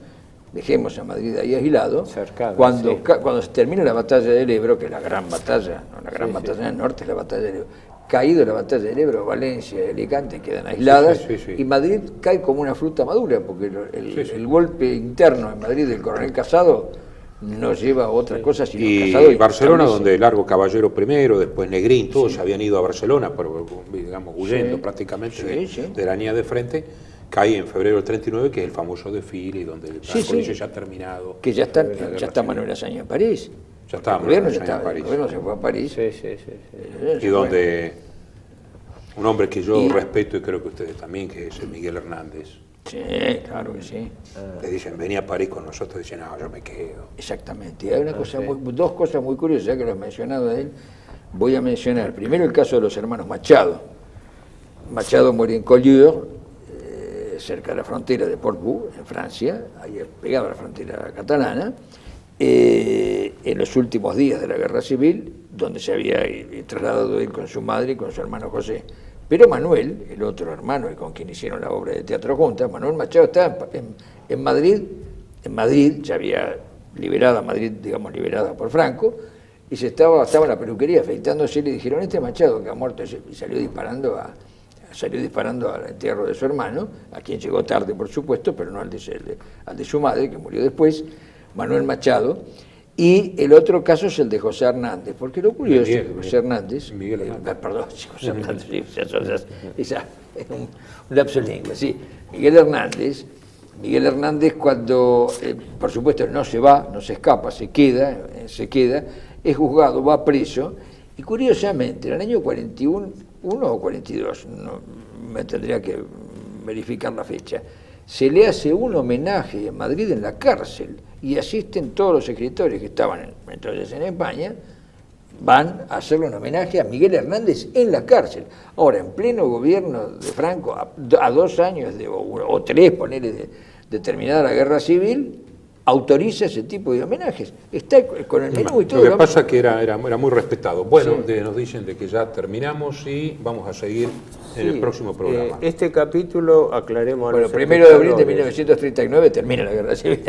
Dejemos a Madrid ahí aislado. Cercado, Cuando, sí. cuando se termina la batalla del Ebro, que es la gran batalla, no la gran batalla del norte, es la batalla del Ebro. Caído la batalla del Ebro, Valencia y Alicante quedan aisladas Sí. y Madrid cae como una fruta madura, porque el golpe interno en Madrid del coronel Casado no lleva a otra cosa sino Casado Y Barcelona, establece- donde Largo Caballero primero, después Negrín, todos habían ido a Barcelona, pero, digamos, huyendo Sí. prácticamente Sí. de la línea de frente, cae en febrero del 39, que es el famoso desfile, y donde Franco dice ya ha terminado. Que ya está, la guerra ya está civil. Manuel Azaña en París. Ya está El gobierno Manuel ya Azaña en está, París. el gobierno se fue a París. Y donde un hombre que yo Y- respeto y creo que ustedes también, que es Miguel Hernández, Sí, claro que sí. le dicen, vení a París con nosotros, dicen, no, yo me quedo. Exactamente. Y hay dos cosas muy curiosas, ya que lo has mencionado a él. Voy a mencionar primero el caso de los hermanos Machado. Machado muere en Collioure, cerca de la frontera de Portbou, en Francia, ahí pegado a la frontera catalana, en los últimos días de la Guerra Civil, donde se había trasladado él con su madre y con su hermano José. Pero Manuel, el otro hermano y con quien hicieron la obra de teatro juntas, Manuel Machado estaba en Madrid, ya había liberada Madrid, digamos, liberada por Franco, y estaba en la peluquería afeitándose y le dijeron, este Machado que ha muerto, y salió disparando al entierro de su hermano, a quien llegó tarde, por supuesto, pero no al de su madre, que murió después, Manuel Machado. Y el otro caso es el de José Hernández, porque lo curioso es que José Hernández, Miguel Hernández. perdón, sí, José Hernández, sí, esa es un lapso de lengua, sí. Miguel Hernández cuando, por supuesto, no se va, no se escapa, se queda, es juzgado, va preso, y curiosamente, en el año 41 o 42, no, me tendría que verificar la fecha, se le hace un homenaje en Madrid en la cárcel y asisten todos los escritores que estaban entonces en España, van a hacerle un homenaje a Miguel Hernández en la cárcel. Ahora, en pleno gobierno de Franco, a 2 años o 3, ponerle de terminada la guerra civil, autoriza ese tipo de homenajes. Está con el menú y todo. Lo que pasa es que era muy respetado. Bueno, nos dicen de que ya terminamos y vamos a seguir en el próximo programa. Este capítulo, aclaremos a Bueno, los 1 de abril de espectadores. 1939 termina la guerra civil.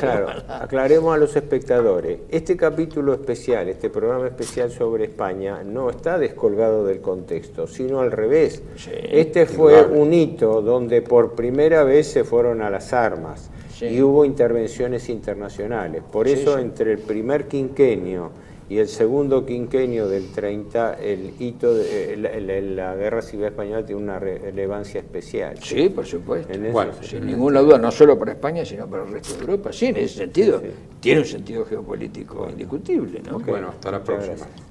Claro, aclaremos a los espectadores. Este capítulo especial, este programa especial sobre España, no está descolgado del contexto, sino al revés. Sí, Este fue un hito donde por primera vez se fueron a las armas. Sí. Y hubo intervenciones internacionales. Por eso, entre el primer quinquenio y el segundo quinquenio del 30, el hito de la Guerra Civil Española tiene una relevancia especial. Sí, por supuesto. En eso Bueno, sí. Sin ninguna duda, no solo para España, sino para el resto de Europa. Sí, en ese sentido, tiene un sentido geopolítico indiscutible, ¿no? Bueno, hasta la Muchas próxima. gracias.